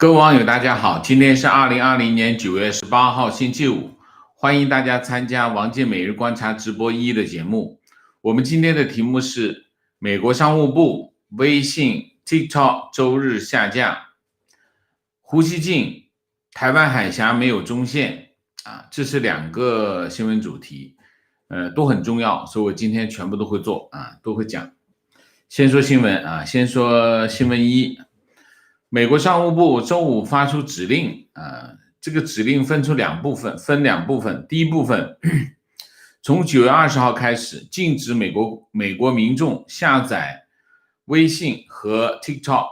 各位网友，大家好，今天是2020年9月18号，星期五，欢迎大家参加王健每日观察直播1的节目。我们今天的题目是美国商务部微信 TikTok 周日下架，胡锡进台湾海峡没有中线这是两个新闻主题，都很重要，所以我今天全部都会做都会讲。先说新闻先说新闻一。美国商务部周五发出指令这个指令分两部分。第一部分，从9月20号开始，禁止美国民众下载微信和 TikTok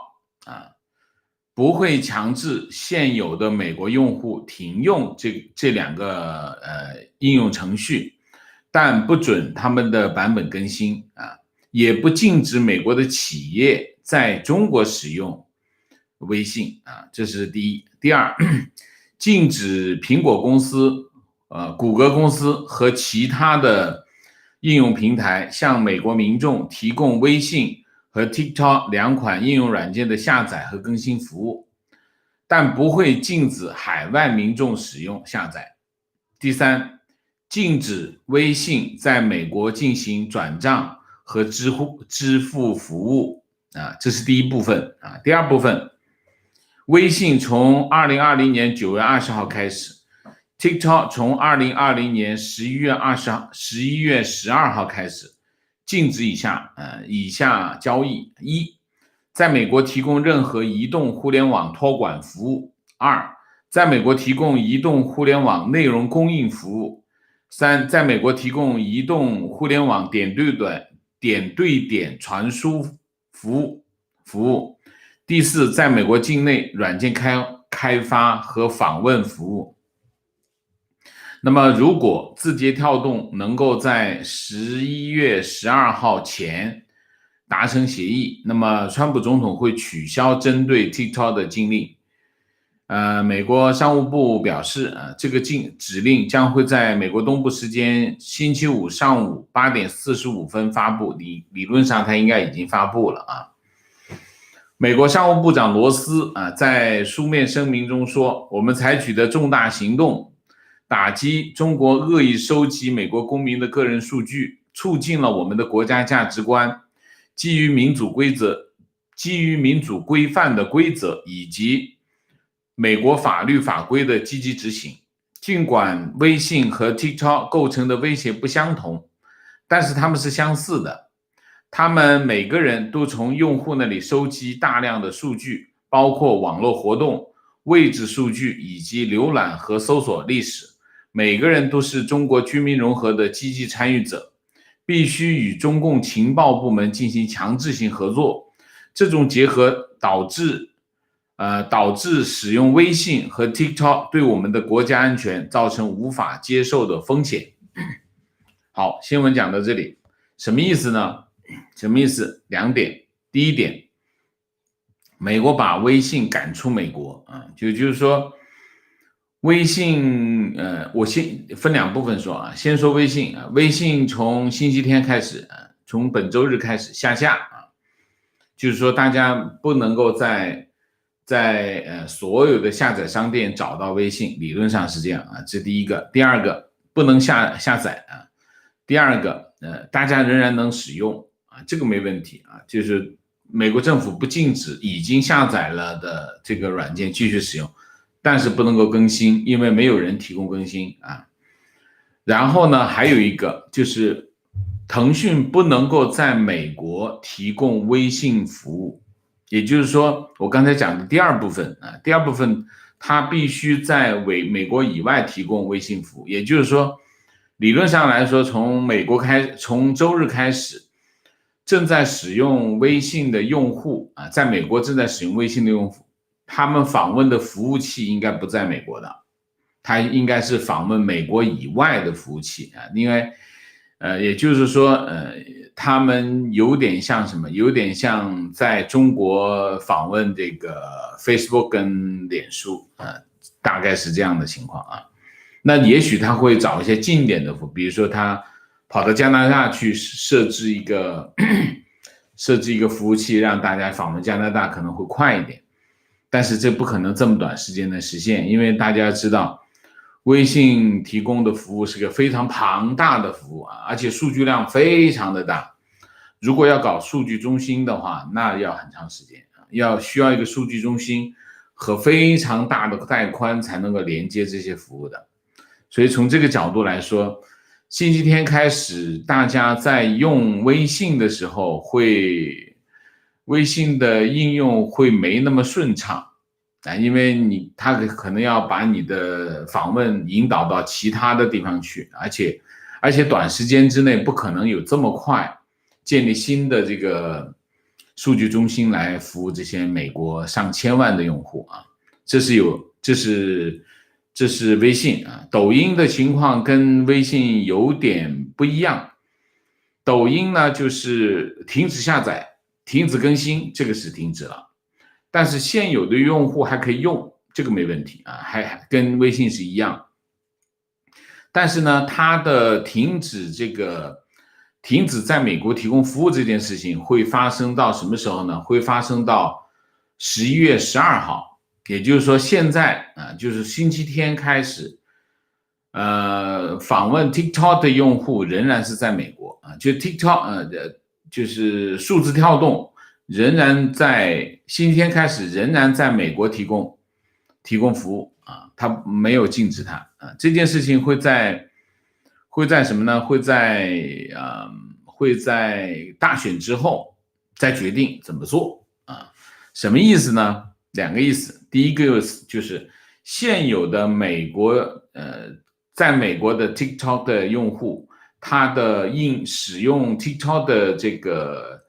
不会强制现有的美国用户停用这两个应用程序，但不准他们的版本更新也不禁止美国的企业在中国使用微信这是第一。第二，禁止苹果公司、谷歌公司和其他的应用平台向美国民众提供微信和 TikTok 两款应用软件的下载和更新服务，但不会禁止海外民众使用下载。第三，禁止微信在美国进行转账和支付服务这是第一部分第二部分，微信从2020年9月20号开始， TikTok 从2020年11月12号开始禁止以下交易：一，在美国提供任何移动互联网托管服务；二，在美国提供移动互联网内容供应服务；三，在美国提供移动互联网点对点传输服务；第四，在美国境内软件开发和访问服务。那么如果字节跳动能够在11月12号前达成协议，那么川普总统会取消针对 TikTok 的禁令。美国商务部表示这个指令将会在美国东部时间星期五上午8点45分发布，理论上它应该已经发布了美国商务部长罗斯在书面声明中说，我们采取的重大行动打击中国恶意收集美国公民的个人数据，促进了我们的国家价值观，基于民主规范的规则以及美国法律法规的积极执行。尽管微信和 TikTok 构成的威胁不相同，但是它们是相似的。他们每个人都从用户那里收集大量的数据，包括网络活动、位置数据以及浏览和搜索历史。每个人都是中国居民融合的积极参与者，必须与中共情报部门进行强制性合作。这种结合导致使用微信和 TikTok 对我们的国家安全造成无法接受的风险。好，新闻讲到这里，什么意思呢？什么意思？两点。第一点，美国把微信赶出美国就是说微信我先分两部分说先说微信微信从星期天开始从本周日开始下架就是说大家不能够在所有的下载商店找到微信，理论上是这样这是第一个。第二个，不能下载第二个大家仍然能使用这个没问题就是美国政府不禁止已经下载了的这个软件继续使用，但是不能够更新，因为没有人提供更新然后呢，还有一个就是腾讯不能够在美国提供微信服务，也就是说我刚才讲的第二部分它必须在美国以外提供微信服务，也就是说理论上来说从周日开始，正在使用微信的用户在美国正在使用微信的用户，他们访问的服务器应该不在美国的，他应该是访问美国以外的服务器因为也就是说他们有点像什么？有点像在中国访问这个 Facebook 跟脸书大概是这样的情况那也许他会找一些近点的服务，比如说他跑到加拿大去设置一个服务器，让大家访问加拿大可能会快一点。但是这不可能这么短时间内实现，因为大家知道，微信提供的服务是个非常庞大的服务啊，而且数据量非常的大。如果要搞数据中心的话，那要很长时间，需要一个数据中心和非常大的带宽才能够连接这些服务的。所以从这个角度来说，星期天开始，大家在用微信的时候微信的应用会没那么顺畅啊，因为它可能要把你的访问引导到其他的地方去，而且短时间之内不可能有这么快建立新的这个数据中心来服务这些美国上千万的用户啊，这是微信啊。抖音的情况跟微信有点不一样，抖音呢就是停止下载、停止更新，这个是停止了，但是现有的用户还可以用，这个没问题啊，还跟微信是一样。但是呢，它的停止在美国提供服务这件事情会发生到什么时候呢？会发生到11月12号，也就是说现在啊，就是星期天开始，访问 TikTok 的用户仍然是在美国啊，就 TikTok 就是数字跳动仍然在星期天开始仍然在美国提供服务啊，它没有禁止它啊，这件事情会在什么呢？会在大选之后再决定怎么做啊？什么意思呢？两个意思，第一个就是现有的在美国的 TikTok 的用户，他的使用 TikTok 的这个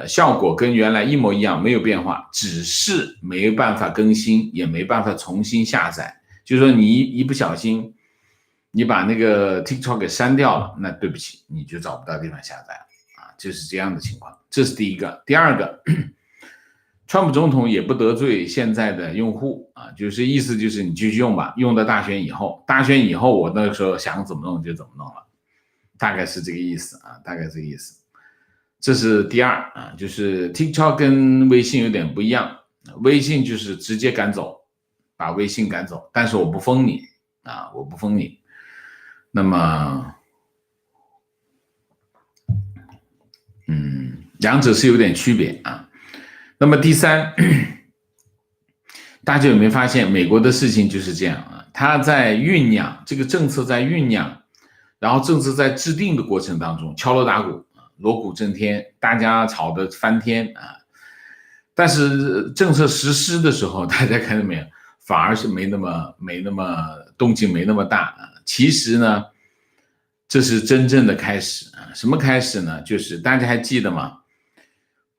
效果跟原来一模一样，没有变化，只是没办法更新，也没办法重新下载。就是说你一不小心，你把那个 TikTok 给删掉了，那对不起，你就找不到地方下载了啊，就是这样的情况。这是第一个。第二个，川普总统也不得罪现在的用户啊，就是意思就是你继续用吧，用到大选以后，我那个时候想怎么弄就怎么弄了，大概是这个意思啊，大概这个意思。这是第二啊，就是 TikTok 跟微信有点不一样，微信就是直接赶走，把微信赶走，但是我不封你啊，我不封你。那么，两者是有点区别啊。那么第三，大家有没有发现美国的事情就是这样啊？它在酝酿，这个政策在酝酿，然后政策在制定的过程当中敲锣打鼓，锣鼓震天，大家吵得翻天啊。但是政策实施的时候，大家看到没有，反而是没那么动静没那么大啊。其实呢，这是真正的开始啊。什么开始呢？就是大家还记得吗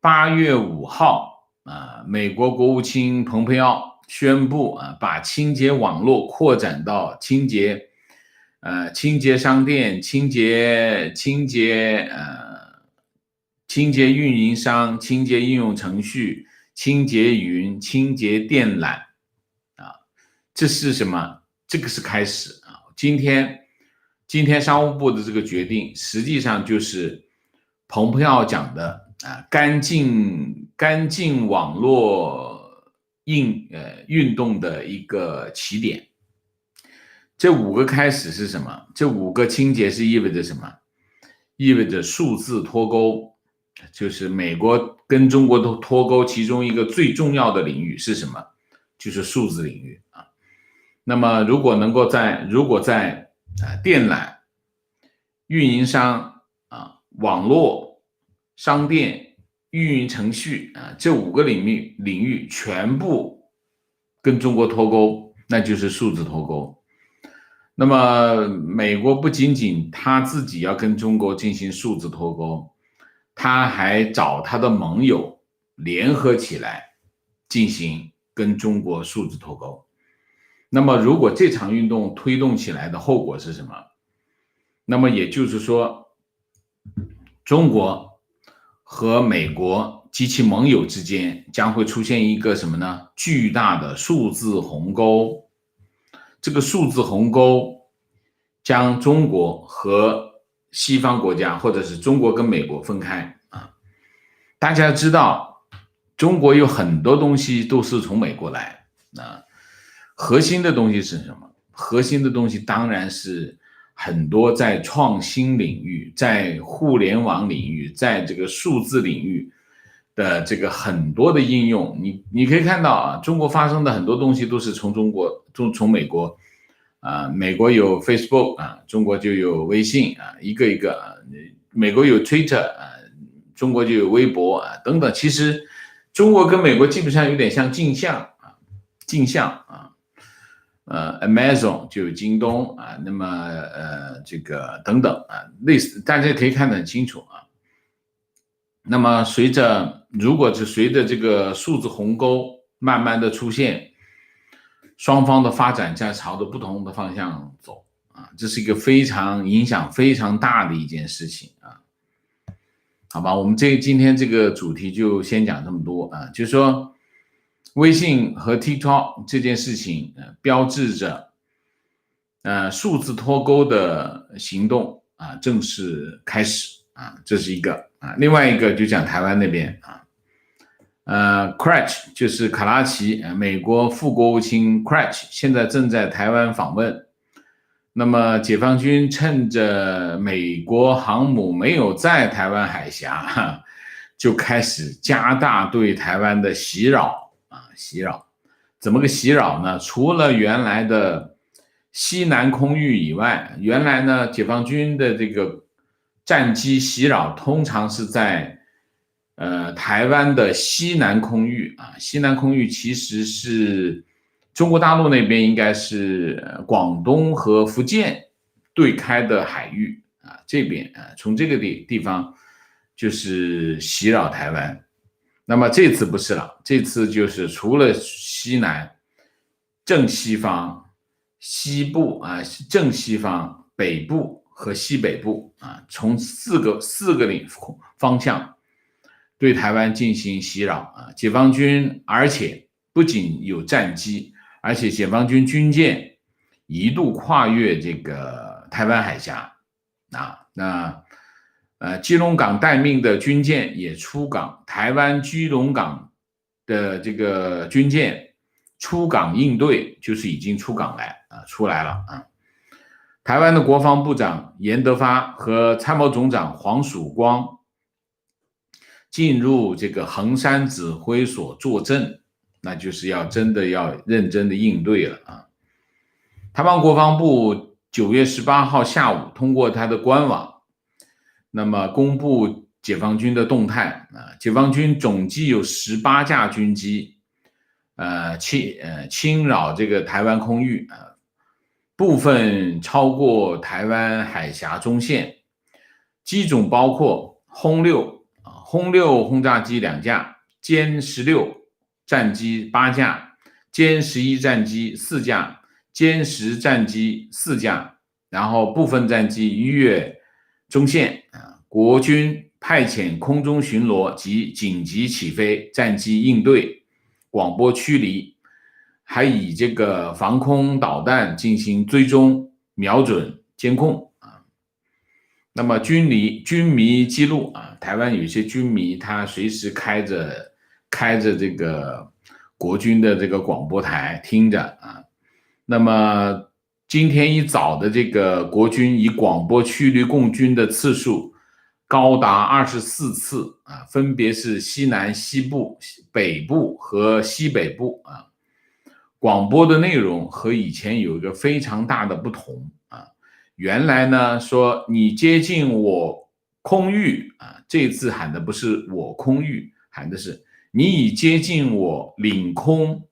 ？8月5号啊，美国国务卿蓬佩奥宣布啊，把清洁网络扩展到清洁商店、清洁运营商、清洁应用程序、清洁云、清洁电缆啊，这是什么？这个是开始啊。今天商务部的这个决定，实际上就是蓬佩奥讲的啊，干净网络运动的一个起点。这5个开始是什么？这5个清洁是意味着什么？意味着数字脱钩，就是美国跟中国的脱钩，其中一个最重要的领域是什么？就是数字领域啊。那么如果在电缆、运营商啊、网络、商店、运营程序啊这5个领域全部跟中国脱钩，那就是数字脱钩。那么美国不仅仅他自己要跟中国进行数字脱钩，他还找他的盟友联合起来进行跟中国数字脱钩。那么如果这场运动推动起来的后果是什么？那么也就是说，中国和美国及其盟友之间将会出现一个什么呢？巨大的数字鸿沟。这个数字鸿沟将中国和西方国家，或者是中国跟美国分开啊。大家知道，中国有很多东西都是从美国来啊。核心的东西是什么？核心的东西当然是很多在创新领域，在互联网领域，在这个数字领域的这个很多的应用。你可以看到啊，中国发生的很多东西都是从美国啊，美国有 Facebook 啊，中国就有微信啊，一个一个啊，美国有 Twitter 啊，中国就有微博啊等等。其实中国跟美国基本上有点像镜像啊。Amazon 就有京东啊，那么这个等等啊，类似大家可以看得很清楚啊。那么如果是随着这个数字鸿沟慢慢的出现，双方的发展在朝着不同的方向走啊，这是一个影响非常大的一件事情啊。好吧，我们今天这个主题就先讲这么多啊，就是说微信和 TikTok 这件事情，标志着数字脱钩的行动啊正式开始啊，这是一个啊。另外一个就讲台湾那边啊，Crutch 就是卡拉奇，美国副国务卿 Crutch 现在正在台湾访问。那么解放军趁着美国航母没有在台湾海峡，就开始加大对台湾的袭扰。怎么个袭扰呢？除了原来的西南空域以外，原来呢解放军的这个战机袭扰通常是在台湾的西南空域啊。西南空域其实是中国大陆那边应该是广东和福建对开的海域啊，这边从这个地方就是袭扰台湾。那么这次不是了，这次就是除了西南、正西方、西部啊、正西方、北部和西北部啊，从四个方向对台湾进行袭扰啊。解放军而且不仅有战机，而且解放军军舰一度跨越这个台湾海峡啊。那基隆港待命的军舰也出港，台湾基隆港的这个军舰出港应对，就是已经出来了啊。台湾的国防部长严德发和参谋总长黄曙光进入这个衡山指挥所坐镇，那就是真的要认真的应对了啊。台湾国防部9月18号下午通过他的官网，那么公布解放军的动态啊。解放军总计有18架军机侵扰这个台湾空域啊，部分超过台湾海峡中线，机种包括轰6轰炸机2架，歼16战机8架，歼11战机4架，歼10战机4架，然后部分战机越中线啊。国军派遣空中巡逻及紧急起飞战机应对，广播驱离，还以这个防空导弹进行追踪、瞄准、监控啊。那么军迷记录啊，台湾有些军迷他随时开着这个国军的这个广播台听着啊。那么今天一早的这个国军以广播驱离共军的次数高达24次啊，分别是西南、西部、北部和西北部啊。广播的内容和以前有一个非常大的不同啊。原来呢说你接近我空域啊，这次喊的不是我空域，喊的是你已接近我领空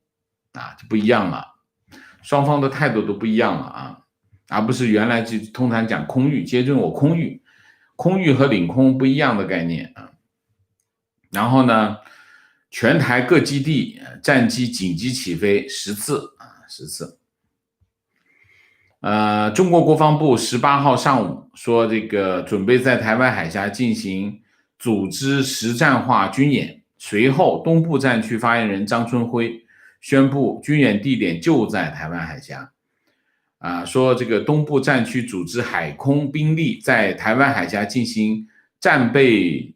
啊，就不一样了。双方的态度都不一样了啊，而不是原来就通常讲空域，接近我空域。空域和领空不一样的概念啊。然后呢，全台各基地战机紧急起飞10次啊，10次。中国国防部18号上午说，这个准备在台湾海峡进行组织实战化军演。随后，东部战区发言人张春辉宣布，军演地点就在台湾海峡。说这个东部战区组织海空兵力在台湾海峡进行战备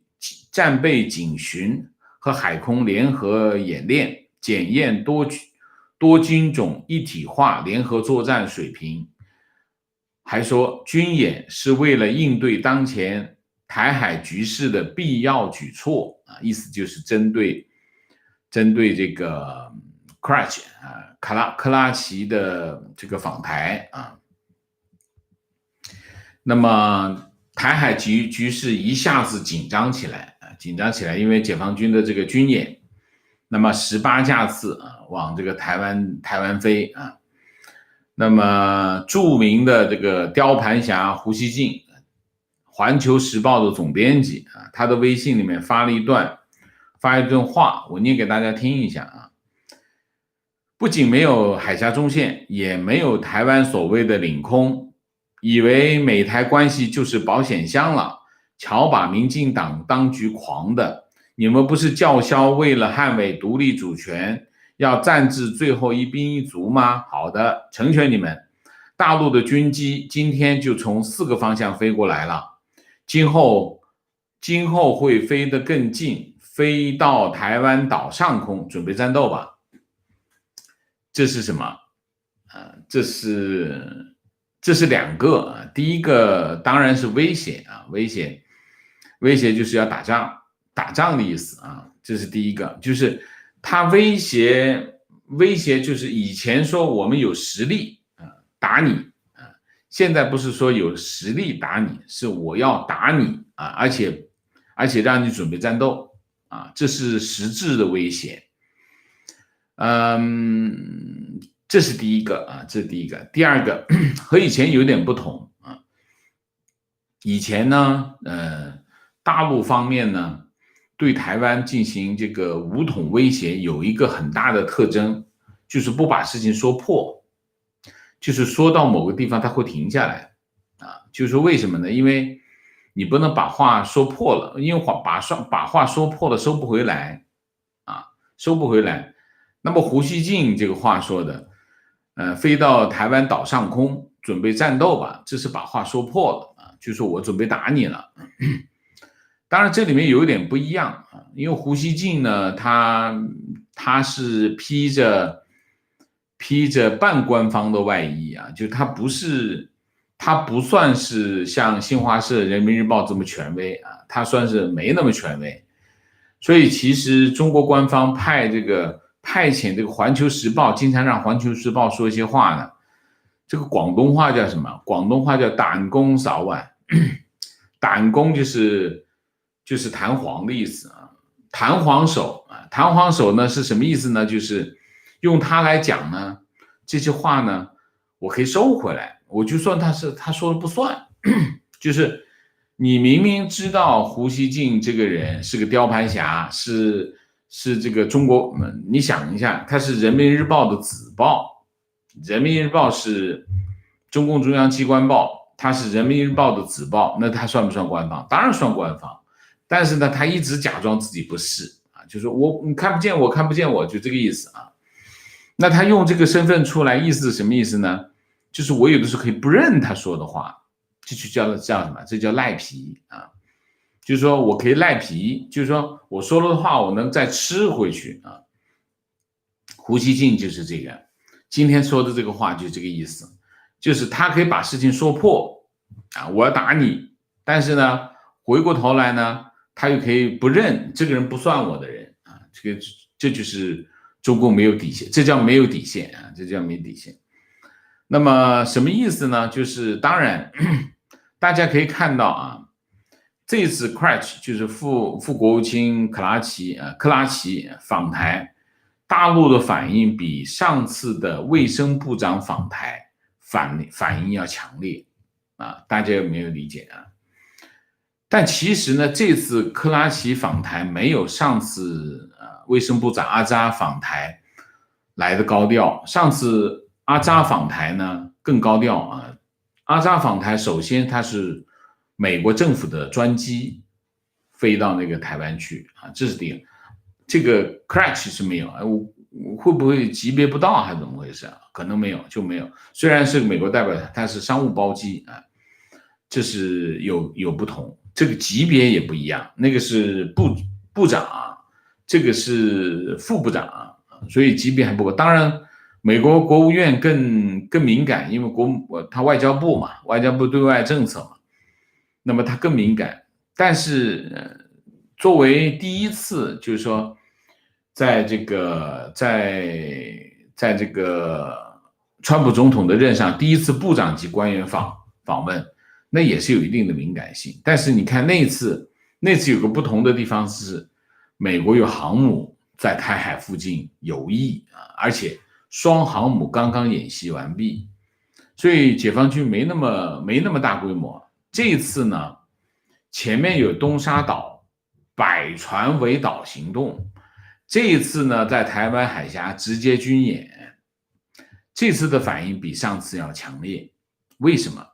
警巡和海空联合演练，检验多军种一体化联合作战水平。还说军演是为了应对当前台海局势的必要举措啊，意思就是针对这个 Crash 啊克拉奇的这个访台啊。那么台海局势一下子紧张起来，因为解放军的这个军演，那么18架次啊往这个台湾飞啊。那么著名的这个雕盘侠胡锡进，环球时报的总编辑啊，他的微信里面发了一段话，我念给大家听一下啊。不仅没有海峡中线，也没有台湾所谓的领空，以为美台关系就是保险箱了，瞧把民进党当局狂的，你们不是叫嚣为了捍卫独立主权要战至最后一兵一卒吗？好的，成全你们。大陆的军机今天就从4个方向飞过来了，今后会飞得更近，飞到台湾岛上空，准备战斗吧。这是什么？这是2个。第一个当然是威胁啊，威胁就是要打仗的意思啊，这是第一个，就是他威胁就是以前说我们有实力打你啊，现在不是说有实力打你，是我要打你啊，而且让你准备战斗啊，这是实质的威胁。这是第一个啊，这是第一个。第二个和以前有点不同啊，以前呢，大陆方面呢对台湾进行这个武统威胁有一个很大的特征，就是不把事情说破，就是说到某个地方他会停下来啊，就是为什么呢？因为你不能把话说破了，因为把话说破了收不回来啊，收不回来。那么胡锡进这个话说的，飞到台湾岛上空准备战斗吧，这是把话说破了啊，就说我准备打你了。当然这里面有一点不一样啊，因为胡锡进呢，他是披着半官方的外衣啊，就他不算是像新华社、人民日报这么权威啊，他算是没那么权威。所以其实中国官方派遣这个环球时报，经常让环球时报说一些话呢，这个广东话叫什么？广东话叫弹弓扫碗，弹弓就是弹簧的意思啊，弹簧手啊，弹簧手呢是什么意思呢？就是用它来讲呢，这些话呢，我可以收回来，我就算他说了不算，就是你明明知道胡锡进这个人是个雕盘侠，是这个中国，你想一下，他是人民日报的子报，人民日报是中共中央机关报，他是人民日报的子报，那他算不算官方？当然算官方，但是呢，他一直假装自己不是啊，就是你看不见我，看不见我，就这个意思啊。那他用这个身份出来，意思是什么意思呢？就是我有的时候可以不认他说的话，这就叫什么？这叫赖皮啊。就是说我可以赖皮，就是说我说了的话，我能再吃回去啊。胡锡进就是这个，今天说的这个话就是这个意思，就是他可以把事情说破啊，我要打你，但是呢，回过头来呢，他又可以不认这个人不算我的人啊，这就是中共没有底线，这叫没有底线啊，这叫没底线。那么什么意思呢？就是当然，大家可以看到啊。这次 Crash 就是副国务卿克拉奇访台，大陆的反应比上次的卫生部长访台反应要强烈啊，大家有没有理解啊？但其实呢，这次克拉奇访台没有上次卫生部长阿扎访台来的高调，上次阿扎访台呢更高调啊。阿扎访台首先他是美国政府的专机飞到那个台湾去啊，这是第一个。这个 Crash 是没有，会不会级别不到还是怎么回事啊？可能没有，就没有。虽然是美国代表，它是商务包机啊，这是有不同，这个级别也不一样。那个是部长啊，这个是副部长啊，所以级别还不够。当然，美国国务院更敏感，因为他外交部嘛，外交部对外政策嘛，那么他更敏感。但是，作为第一次，就是说，在这个川普总统的任上，第一次部长级官员访问，那也是有一定的敏感性。但是你看那次有个不同的地方是，美国有航母在台海附近游弋啊，而且双航母刚刚演习完毕，所以解放军没那么大规模。这一次呢，前面有东沙岛百船围岛行动，这一次呢在台湾海峡直接军演，这次的反应比上次要强烈。为什么？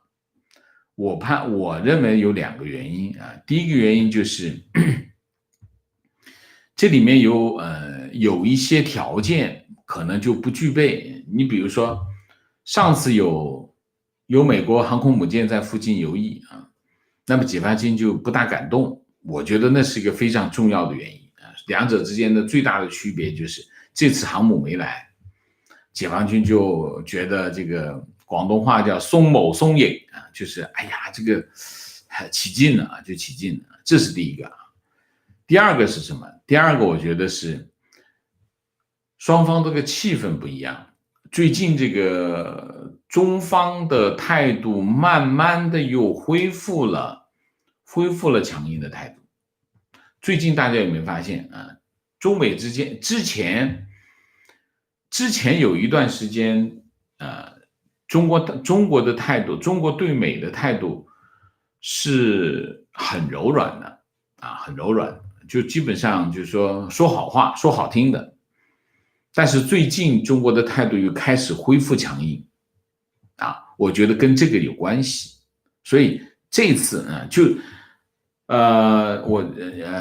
我认为有2个原因啊。第一个原因就是这里面有一些条件可能就不具备。你比如说，上次有美国航空母舰在附近游弋啊，那么解放军就不大敢动。我觉得那是一个非常重要的原因啊。两者之间的最大的区别就是这次航母没来，解放军就觉得这个广东话叫松某松影啊，就是哎呀这个起劲了啊，就起劲了。这是第一个。第二个是什么？第二个我觉得是双方这个气氛不一样。最近这个中方的态度慢慢的又恢复了强硬的态度。最近大家有没有发现啊？中美之间之前有一段时间，中国的态度，中国对美的态度是很柔软的啊，很柔软，就基本上就是说好话，说好听的。但是最近中国的态度又开始恢复强硬啊，我觉得跟这个有关系。所以这次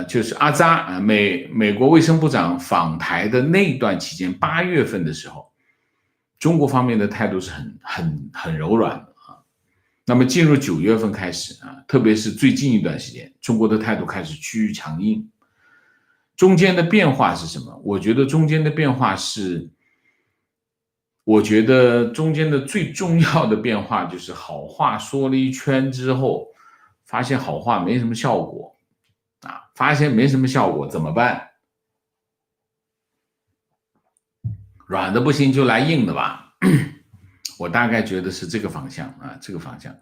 就是阿扎美国卫生部长访台的那段期间，8月份的时候，中国方面的态度是很柔软的啊。那么进入9月份开始啊，特别是最近一段时间，中国的态度开始趋于强硬。中间的变化是什么？我觉得中间的最重要的变化就是好话说了一圈之后，发现好话没什么效果啊，怎么办？软的不行就来硬的吧。我大概觉得是这个方向啊，这个方向。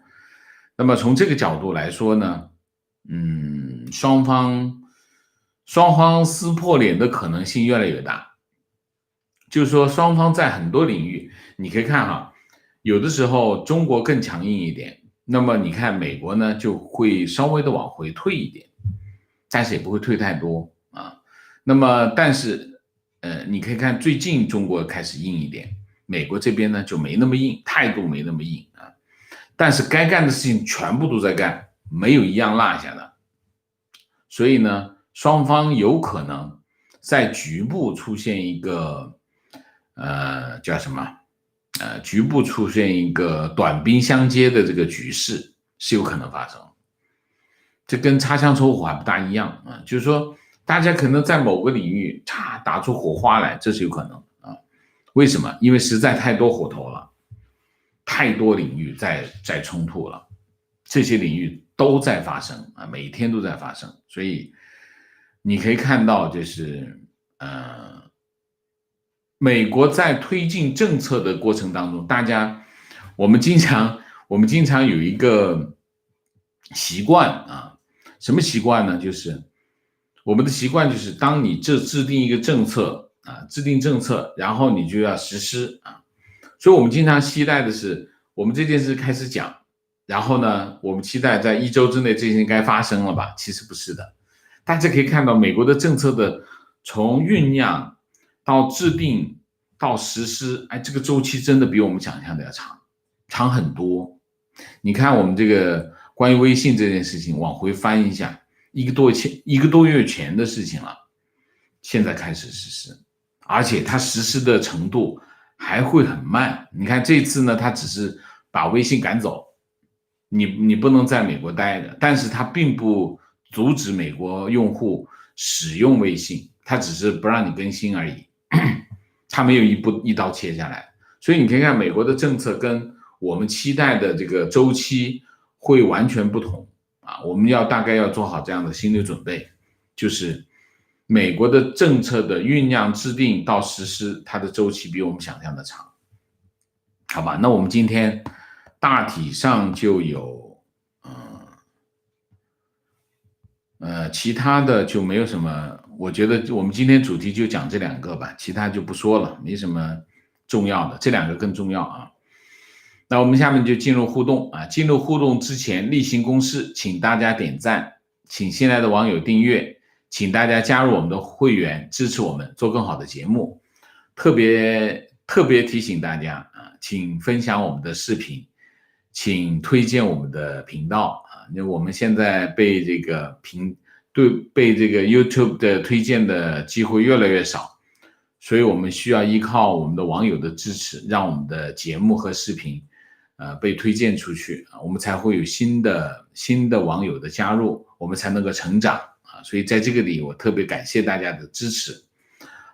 那么从这个角度来说呢，双方撕破脸的可能性越来越大。就是说双方在很多领域，你可以看哈，有的时候中国更强硬一点，那么你看美国呢就会稍微的往回退一点，但是也不会退太多啊。那么但是你可以看最近中国开始硬一点，美国这边呢就没那么硬，态度没那么硬啊，但是该干的事情全部都在干，没有一样落下的。所以呢，双方有可能在局部出现一个叫什么？局部出现一个短兵相接的这个局势是有可能发生。这跟擦枪走火还不大一样啊，就是说大家可能在某个领域打出火花来，这是有可能啊。为什么？因为实在太多火头了，太多领域在冲突了，这些领域都在发生啊，每天都在发生。所以你可以看到，就是美国在推进政策的过程当中，我们经常有一个习惯啊，什么习惯呢？就是我们的习惯就是，当你制定一个政策啊，然后你就要实施啊。所以我们经常期待的是，我们这件事开始讲，然后呢，我们期待在1周之内这件事该发生了吧？其实不是的。大家可以看到，美国的政策的从酝酿到制定到实施，这个周期真的比我们想象的要长很多。你看我们这个关于微信这件事情，往回翻一下，一个多月前的事情了，现在开始实施，而且它实施的程度还会很慢。你看这次呢，它只是把微信赶走，你不能在美国待着，但是它并不阻止美国用户使用微信，它只是不让你更新而已，它没有一刀切下来。所以你可以看美国的政策跟我们期待的这个周期会完全不同啊，我们大概要做好这样的心理准备，就是美国的政策的酝酿制定到实施，它的周期比我们想象的长，好吧？那我们今天大体上就有其他的就没有什么，我觉得我们今天主题就讲这2个吧，其他就不说了，没什么重要的，这2个更重要啊。那我们下面就进入互动啊，进入互动之前例行公事，请大家点赞，请新来的网友订阅，请大家加入我们的会员，支持我们做更好的节目。特别提醒大家啊，请分享我们的视频，请推荐我们的频道啊，那我们现在被这个YouTube 的推荐的机会越来越少，所以我们需要依靠我们的网友的支持，让我们的节目和视频被推荐出去，我们才会有新的网友的加入，我们才能够成长啊。所以在这个里，我特别感谢大家的支持。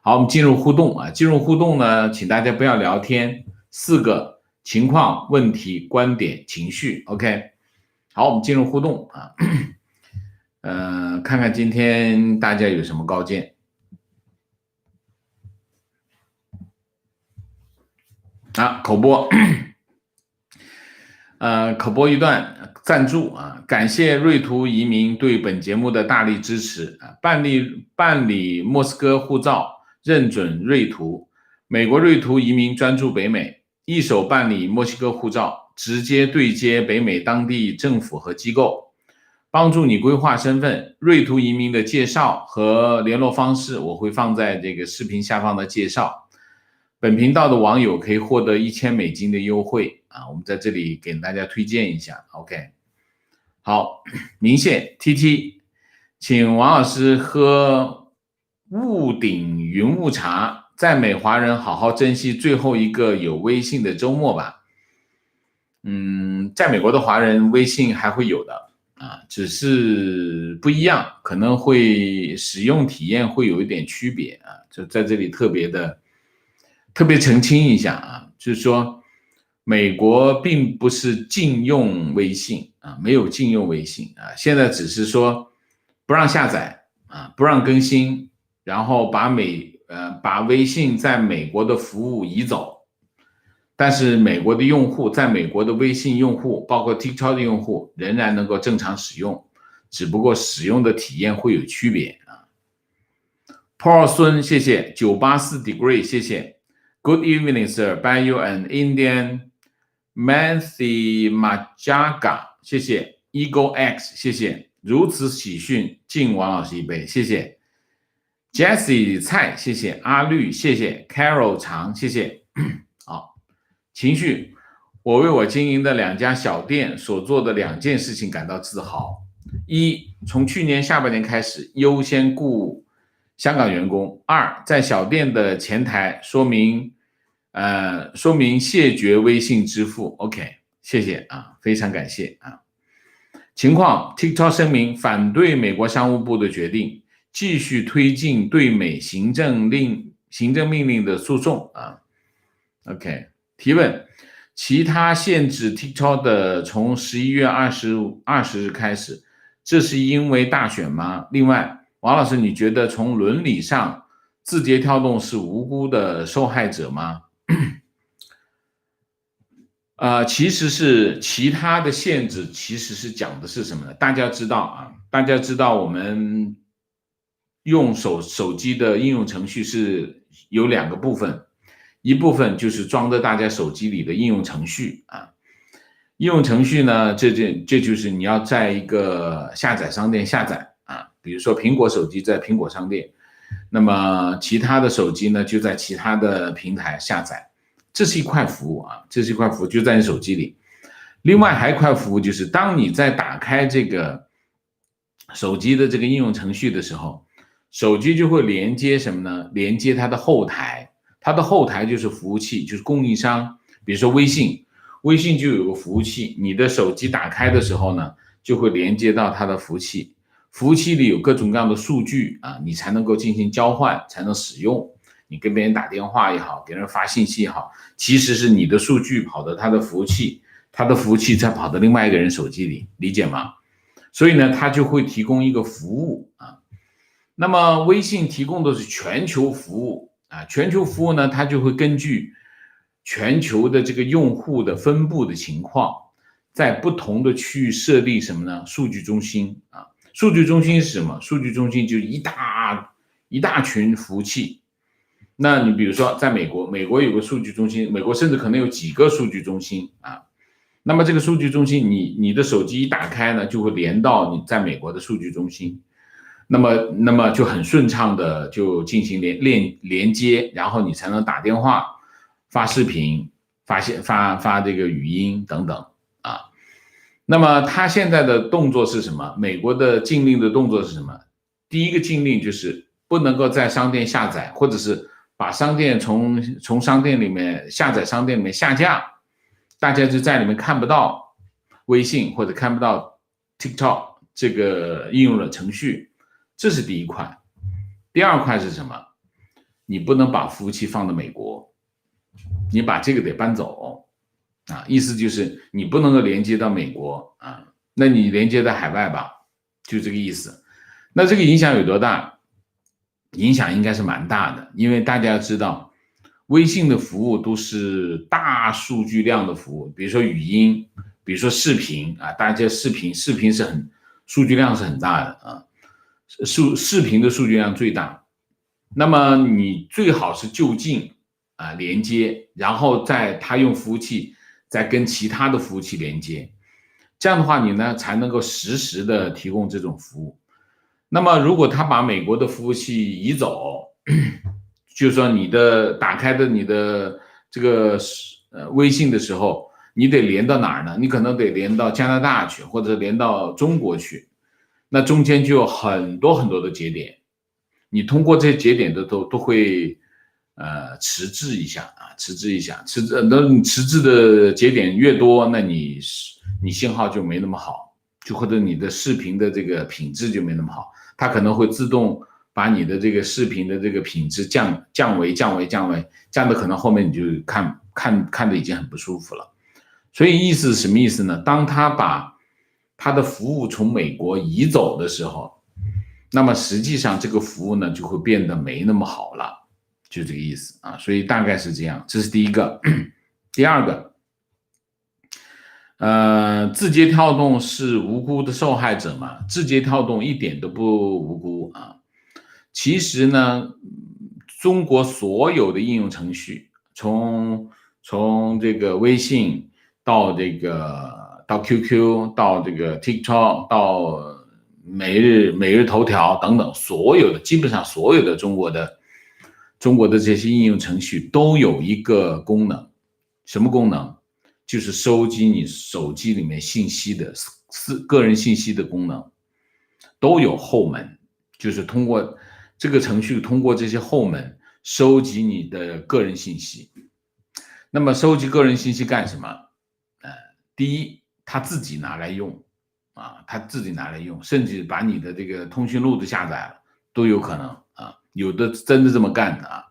好，我们进入互动啊，进入互动呢，请大家不要聊天，4个情况、问题、观点、情绪 ，OK。好，我们进入互动啊，看看今天大家有什么高见。啊，口播，口播一段赞助啊，感谢瑞图移民对本节目的大力支持啊，办理莫斯科护照，认准瑞图，美国瑞图移民专注北美，一手办理墨西哥护照，直接对接北美当地政府和机构，帮助你规划身份。瑞图移民的介绍和联络方式我会放在这个视频下方的介绍。本频道的网友可以获得$1000的优惠啊，我们在这里给大家推荐一下 ，OK。好，明谢 TT， 请王老师喝雾顶云雾茶，在美华人好好珍惜最后一个有微信的周末吧。在美国的华人微信还会有的啊，只是不一样，可能会使用体验会有一点区别啊，就在这里特别澄清一下啊，就是说美国并不是禁用微信啊，没有禁用微信啊，现在只是说不让下载啊，不让更新，然后把微信在美国的服务移走，但是美国的用户在美国的微信用户，包括 TikTok 的用户仍然能够正常使用，只不过使用的体验会有区别啊。Paul 孙，谢谢984 degree， 谢谢。Good evening, sir. Buy you an Indian Manthi Majaga. 谢谢。Eagle X， 谢谢。如此喜讯，敬王老师一杯，谢谢。Jessie 蔡，谢谢。阿绿，谢谢。Carol 长，谢谢。好，情绪，我为我经营的2家小店所做的2件事情感到自豪。1，从去年下半年开始，优先雇香港员工。2，在小店的前台说明谢绝微信支付。 OK， 谢谢啊，非常感谢啊。情况 TikTok 声明反对美国商务部的决定，继续推进对美行政命令的诉讼啊。OK， 提问，其他限制 TikTok 的从11月20日开始，这是因为大选吗？另外王老师，你觉得从伦理上，字节跳动是无辜的受害者吗？其实是其他的限制，其实是讲的是什么呢？大家知道我们用手机的应用程序是有2个部分，一部分就是装在大家手机里的应用程序啊。应用程序呢，这就是你要在一个下载商店下载啊，比如说苹果手机在苹果商店，那么其他的手机呢就在其他的平台下载，这是一块服务啊，这是一块服务就在你手机里。另外还有一块服务就是当你在打开这个手机的这个应用程序的时候，手机就会连接什么呢？连接它的后台，它的后台就是服务器，就是供应商，比如说微信就有个服务器，你的手机打开的时候呢，就会连接到它的服务器，服务器里有各种各样的数据啊，你才能够进行交换，才能使用。你跟别人打电话也好，给人发信息也好，其实是你的数据跑到他的服务器，他的服务器再跑到另外一个人手机里，理解吗？所以呢，他就会提供一个服务啊。那么微信提供的是全球服务啊，全球服务呢，它就会根据全球的这个用户的分布的情况，在不同的区域设立什么呢？数据中心啊。数据中心是什么？数据中心就是一大群服务器。那你比如说，在美国，美国有个数据中心，美国甚至可能有几个数据中心啊。那么这个数据中心，你的手机一打开呢，就会连到你在美国的数据中心。那么就很顺畅的就进行连接，然后你才能打电话、发视频、发这个语音等等啊。那么他现在的动作是什么？美国的禁令的动作是什么？第一个禁令就是不能够在商店下载，或者是把商店从商店里面下载，商店里面下架，大家就在里面看不到微信或者看不到 TikTok 这个应用的程序。这是第一块。第二块是什么？你不能把服务器放到美国，你把这个得搬走啊，意思就是你不能够连接到美国啊，那你连接在海外吧，就这个意思。那这个影响有多大？影响应该是蛮大的，因为大家要知道，微信的服务都是大数据量的服务，比如说语音，比如说视频啊，大家视频是数据量是很大的啊。视频的数据量最大，那么你最好是就近啊连接，然后他用服务器再跟其他的服务器连接，这样的话你呢才能够实时的提供这种服务。那么如果他把美国的服务器移走，就是说打开的你的这个微信的时候，你得连到哪儿呢？你可能得连到加拿大去，或者连到中国去。那中间就有很多很多的节点，你通过这些节点都会迟滞一下啊，那你迟滞的节点越多，那你信号就没那么好，就或者你的视频的这个品质就没那么好，它可能会自动把你的这个视频的这个品质降为，这样的可能后面你就看的已经很不舒服了。所以意思是什么意思呢？当他把他的服务从美国移走的时候，那么实际上这个服务呢就会变得没那么好了，就这个意思啊。所以大概是这样，这是第一个。第二个，字节跳动是无辜的受害者嘛？字节跳动一点都不无辜啊。其实呢，中国所有的应用程序，从这个微信到到 QQ 到这个 TikTok 到每日头条等等，基本上所有的中国的这些应用程序都有一个功能，什么功能？就是收集你手机里面信息的个人信息的功能，都有后门，就是通过这个程序通过这些后门收集你的个人信息。那么收集个人信息干什么？第一，他自己拿来用啊，甚至把你的这个通讯录都下载了，都有可能啊，有的真的这么干的啊。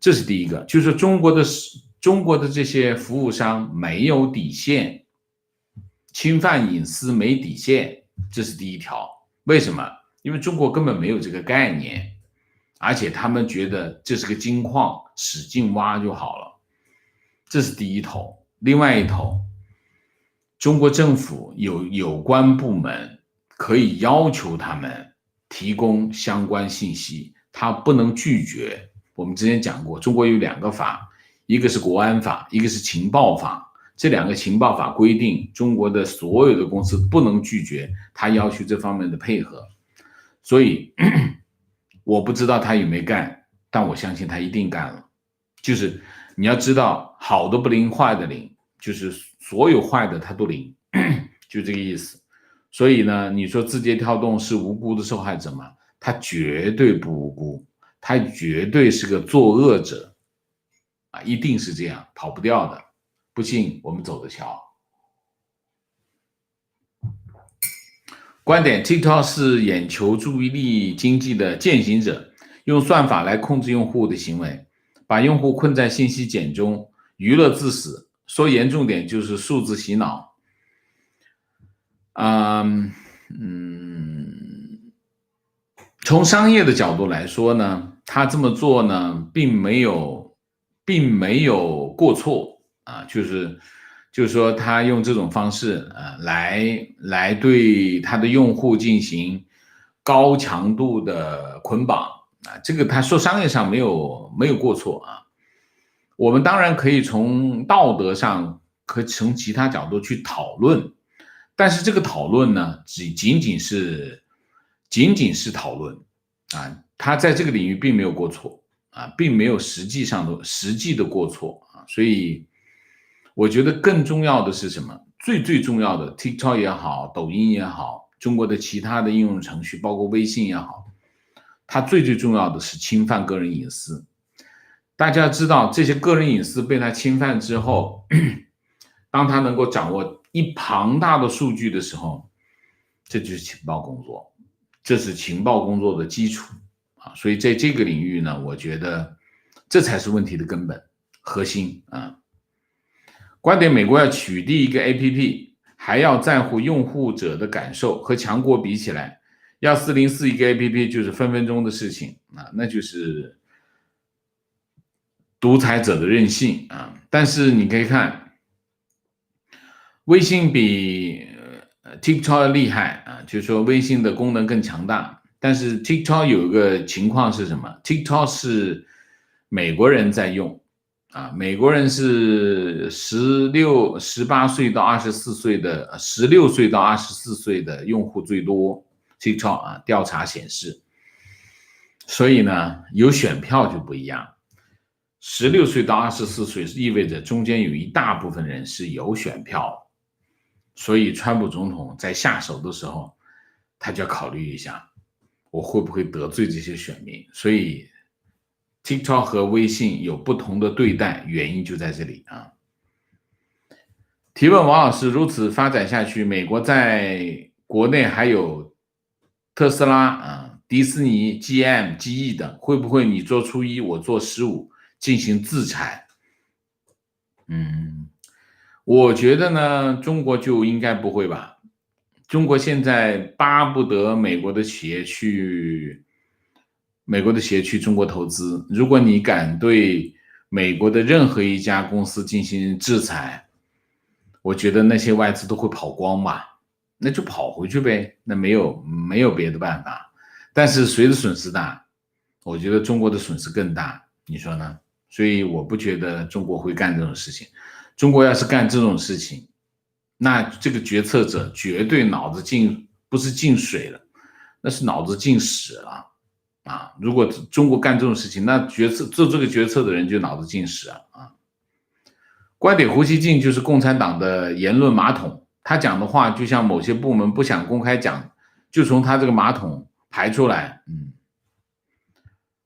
这是第一个，就是中国的这些服务商没有底线，侵犯隐私没底线，这是第一条。为什么？因为中国根本没有这个概念，而且他们觉得这是个金矿，使劲挖就好了，这是第一头。另外一头，中国政府有关部门可以要求他们提供相关信息，他不能拒绝。我们之前讲过，中国有两个法，一个是国安法，一个是情报法。这两个情报法规定，中国的所有的公司不能拒绝他要求这方面的配合。所以我不知道他有没有干，但我相信他一定干了。就是你要知道，好的不灵，坏的灵，就是所有坏的他都灵，就这个意思。所以呢，你说字节跳动是无辜的受害者吗？他绝对不无辜，他绝对是个作恶者啊，一定是这样，跑不掉的。不信我们走着瞧。观点 TikTok 是眼球注意力经济的践行者，用算法来控制用户的行为，把用户困在信息茧中，娱乐致死。说严重点就是数字洗脑。从商业的角度来说呢，他这么做呢，并没有过错啊，就是说他用这种方式来对他的用户进行高强度的捆绑啊，这个他说商业上没有过错啊。我们当然可以从道德上和从其他角度去讨论，但是这个讨论呢，仅仅是讨论啊，他在这个领域并没有过错啊，并没有实际的过错啊，所以我觉得更重要的是什么？最重要的 TikTok 也好，抖音也好，中国的其他的应用程序，包括微信也好，它最重要的是侵犯个人隐私。大家知道这些个人隐私被他侵犯之后，当他能够掌握庞大的数据的时候，这就是情报工作，这是情报工作的基础啊。所以在这个领域呢，我觉得这才是问题的根本核心啊。观点：美国要取缔一个 APP， 还要在乎用户者的感受，和强国比起来，要404一个 APP 就是分分钟的事情啊，那就是独裁者的任性啊。但是你可以看，微信比TikTok 厉害啊，就是说微信的功能更强大。但是 TikTok 有一个情况是什么 ？TikTok 是美国人在用啊，美国人是18岁到24岁的16岁到24岁的用户最多 TikTok 啊，调查显示。所以呢，有选票就不一样。16岁到24岁意味着中间有一大部分人是有选票，所以川普总统在下手的时候，他就要考虑一下，我会不会得罪这些选民。所以 TikTok 和微信有不同的对待，原因就在这里啊。提问：王老师，如此发展下去，美国在国内还有特斯拉啊、迪士尼、GM、GE 等，会不会你做初一，我做15？进行制裁。我觉得呢，中国就应该不会吧。中国现在巴不得美国的企业去中国投资。如果你敢对美国的任何一家公司进行制裁，我觉得那些外资都会跑光吧，那就跑回去呗，那没有别的办法。但是谁的损失大？我觉得中国的损失更大，你说呢？所以我不觉得中国会干这种事情。中国要是干这种事情，那这个决策者绝对脑子不是进水了，那是脑子进屎了啊！如果中国干这种事情，那做这个决策的人就脑子进屎了啊！观点：胡锡进就是共产党的言论马桶，他讲的话就像某些部门不想公开讲，就从他这个马桶排出来。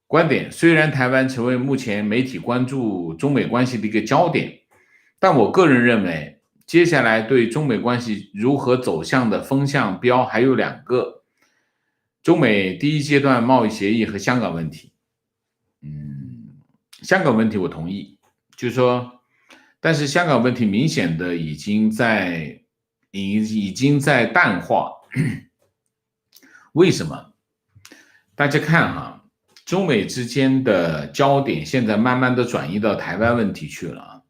观点：虽然台湾成为目前媒体关注中美关系的一个焦点，但我个人认为，接下来对中美关系如何走向的风向标还有2个：中美第一阶段贸易协议和香港问题。香港问题我同意，就是说，但是香港问题明显的已经在淡化。为什么？大家看哈，中美之间的焦点现在慢慢的转移到台湾问题去了啊。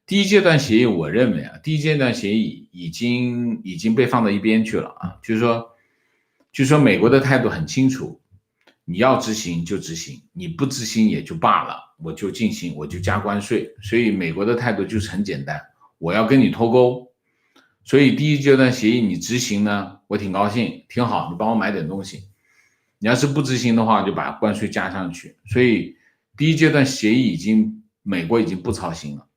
第一阶段协议，我认为啊，第一阶段协议已经被放到一边去了啊，就是说美国的态度很清楚，你要执行就执行，你不执行也就罢了，我就加关税。所以美国的态度就是很简单，我要跟你脱钩。所以第一阶段协议你执行呢，我挺高兴，挺好，你帮我买点东西。你要是不执行的话，就把关税加上去。所以第一阶段协议美国已经不操心了。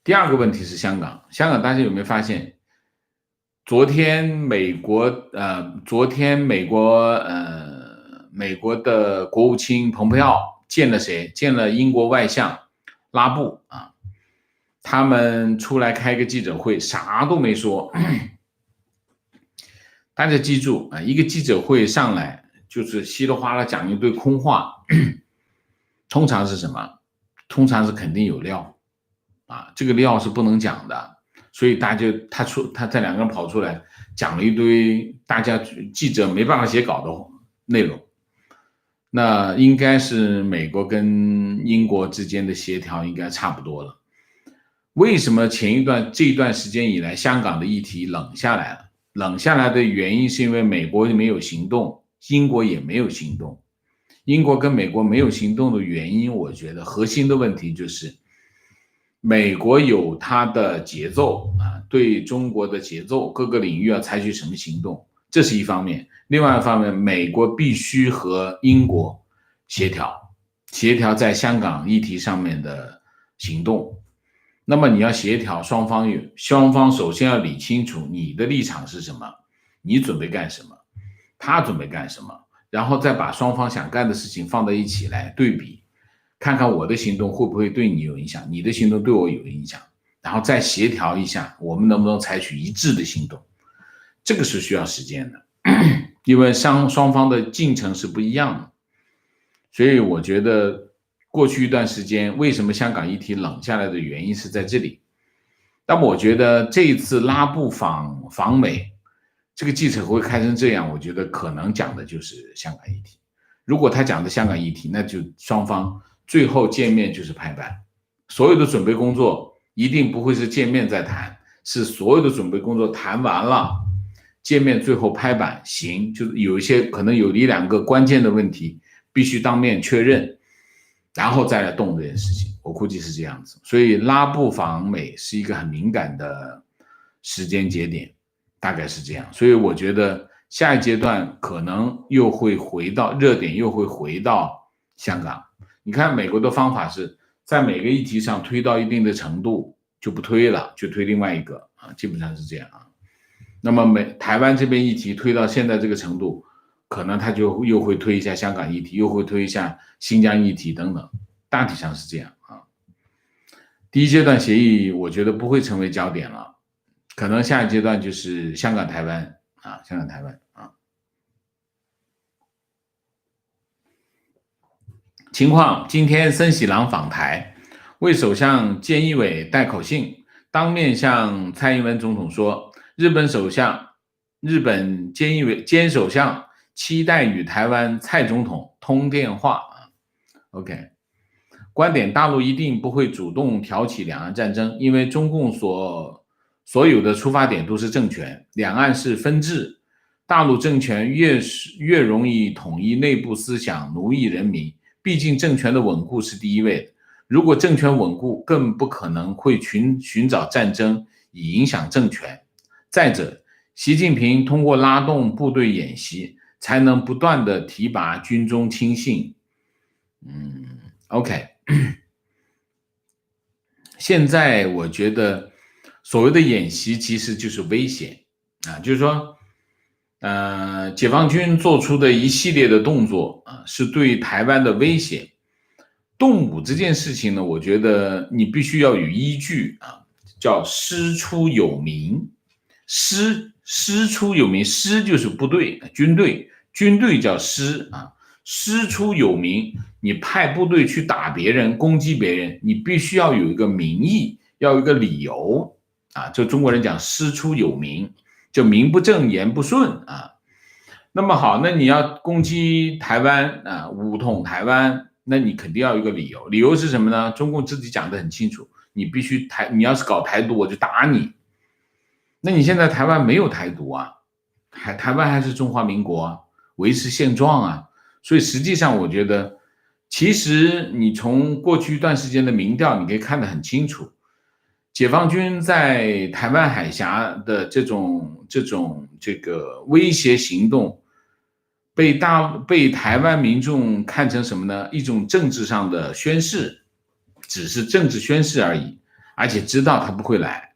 第二个问题是香港，大家有没有发现，昨天美国的国务卿蓬佩奥见了谁？见了英国外相拉布啊，他们出来开个记者会，啥都没说。大家记住啊，一个记者会上来就是稀里哗啦讲一堆空话，通常是什么？通常是肯定有料啊，这个料是不能讲的。所以他这两个人跑出来讲了一堆大家记者没办法写稿的内容。那应该是美国跟英国之间的协调应该差不多了。为什么这一段时间以来，香港的议题冷下来了？冷下来的原因是因为美国没有行动，英国也没有行动。英国跟美国没有行动的原因，我觉得核心的问题就是美国有它的节奏啊，对中国的节奏，各个领域要采取什么行动，这是一方面。另外一方面，美国必须和英国协调在香港议题上面的行动。那么你要协调，双方首先要理清楚你的立场是什么，你准备干什么，他准备干什么，然后再把双方想干的事情放在一起来对比，看看我的行动会不会对你有影响，你的行动对我有影响，然后再协调一下，我们能不能采取一致的行动。这个是需要时间的，因为双方的进程是不一样的。所以我觉得过去一段时间为什么香港议题冷下来的原因是在这里。那么我觉得这一次拉布访美这个记者会开成这样，我觉得可能讲的就是香港议题。如果他讲的香港议题，那就双方最后见面就是拍板，所有的准备工作一定不会是见面再谈，是所有的准备工作谈完了，见面最后拍板行，就是有一些可能有一两个关键的问题必须当面确认，然后再来动这件事情，我估计是这样子。所以拉布访美是一个很敏感的时间节点，大概是这样。所以我觉得下一阶段可能又会回到热点，又会回到香港。你看美国的方法是在每个议题上推到一定的程度就不推了，就推另外一个啊，基本上是这样啊。那么台湾这边议题推到现在这个程度，可能他就又会推一下香港议题，又会推一下新疆议题等等，大体上是这样啊。第一阶段协议我觉得不会成为焦点了，可能下一阶段就是香港台湾啊，香港台湾啊。情况，今天森喜朗访台，为首相菅义伟带口信，当面向蔡英文总统说，日本菅首相期待与台湾蔡总统通电话。OK， 观点，大陆一定不会主动挑起两岸战争，因为中共所有的出发点都是政权，两岸是分治，大陆政权越容易统一内部思想，奴役人民，毕竟政权的稳固是第一位的。如果政权稳固，更不可能会寻找战争以影响政权。再者，习近平通过拉动部队演习，才能不断的提拔军中亲信。OK， 现在我觉得所谓的演习其实就是威胁啊，就是说，解放军做出的一系列的动作啊，是对台湾的威胁。动武这件事情呢，我觉得你必须要有依据啊，叫师出有名。师出有名，师就是部队，军队叫师啊。师出有名，你派部队去打别人，攻击别人，你必须要有一个名义，要有一个理由啊。就中国人讲师出有名，就名不正言不顺啊。那么好，那你要攻击台湾啊，武统台湾，那你肯定要有一个理由。理由是什么呢？中共自己讲得很清楚，你要是搞台独，我就打你。那你现在台湾没有台独啊，台湾还是中华民国啊，维持现状啊。所以实际上我觉得，其实你从过去一段时间的民调，你可以看得很清楚，解放军在台湾海峡的这个威胁行动，被台湾民众看成什么呢？一种政治上的宣示，只是政治宣示而已，而且知道他不会来，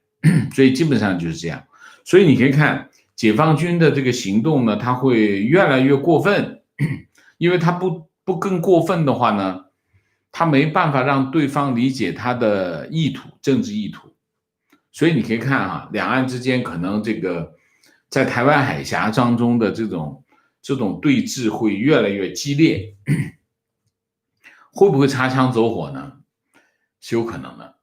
所以基本上就是这样。所以你可以看解放军的这个行动呢，他会越来越过分。因为他不更过分的话呢，他没办法让对方理解他的意图，政治意图。所以你可以看啊，两岸之间可能这个在台湾海峡当中的这种对峙会越来越激烈，会不会擦枪走火呢？是有可能的，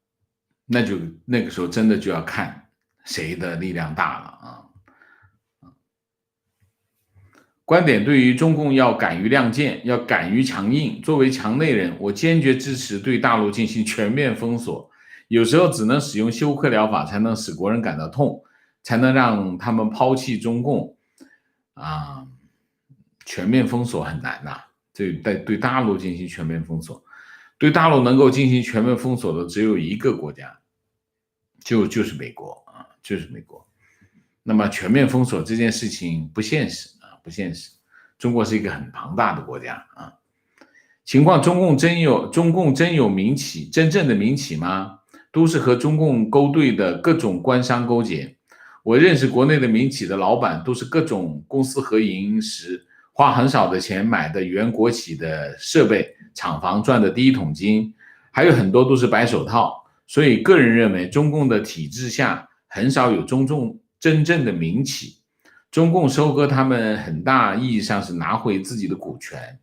那个时候真的就要看谁的力量大了啊。观点对于中共要敢于亮剑，要敢于强硬。作为墙内人，我坚决支持对大陆进行全面封锁。有时候只能使用休克疗法，才能使国人感到痛，才能让他们抛弃中共。全面封锁很难呐、对大陆进行全面封锁，对大陆能够进行全面封锁的只有一个国家，就是美国啊，就是美国。那么全面封锁这件事情不现实啊，不现实。中国是一个很庞大的国家啊。情况中共真有民企，真正的民企吗？都是和中共勾兑的各种官商勾结。我认识国内的民企的老板，都是各种公司合营时花很少的钱买的原国企的设备、厂房赚的第一桶金，还有很多都是白手套。所以个人认为，中共的体制下很少有真正的民企。中共收割他们，很大意义上是拿回自己的股权。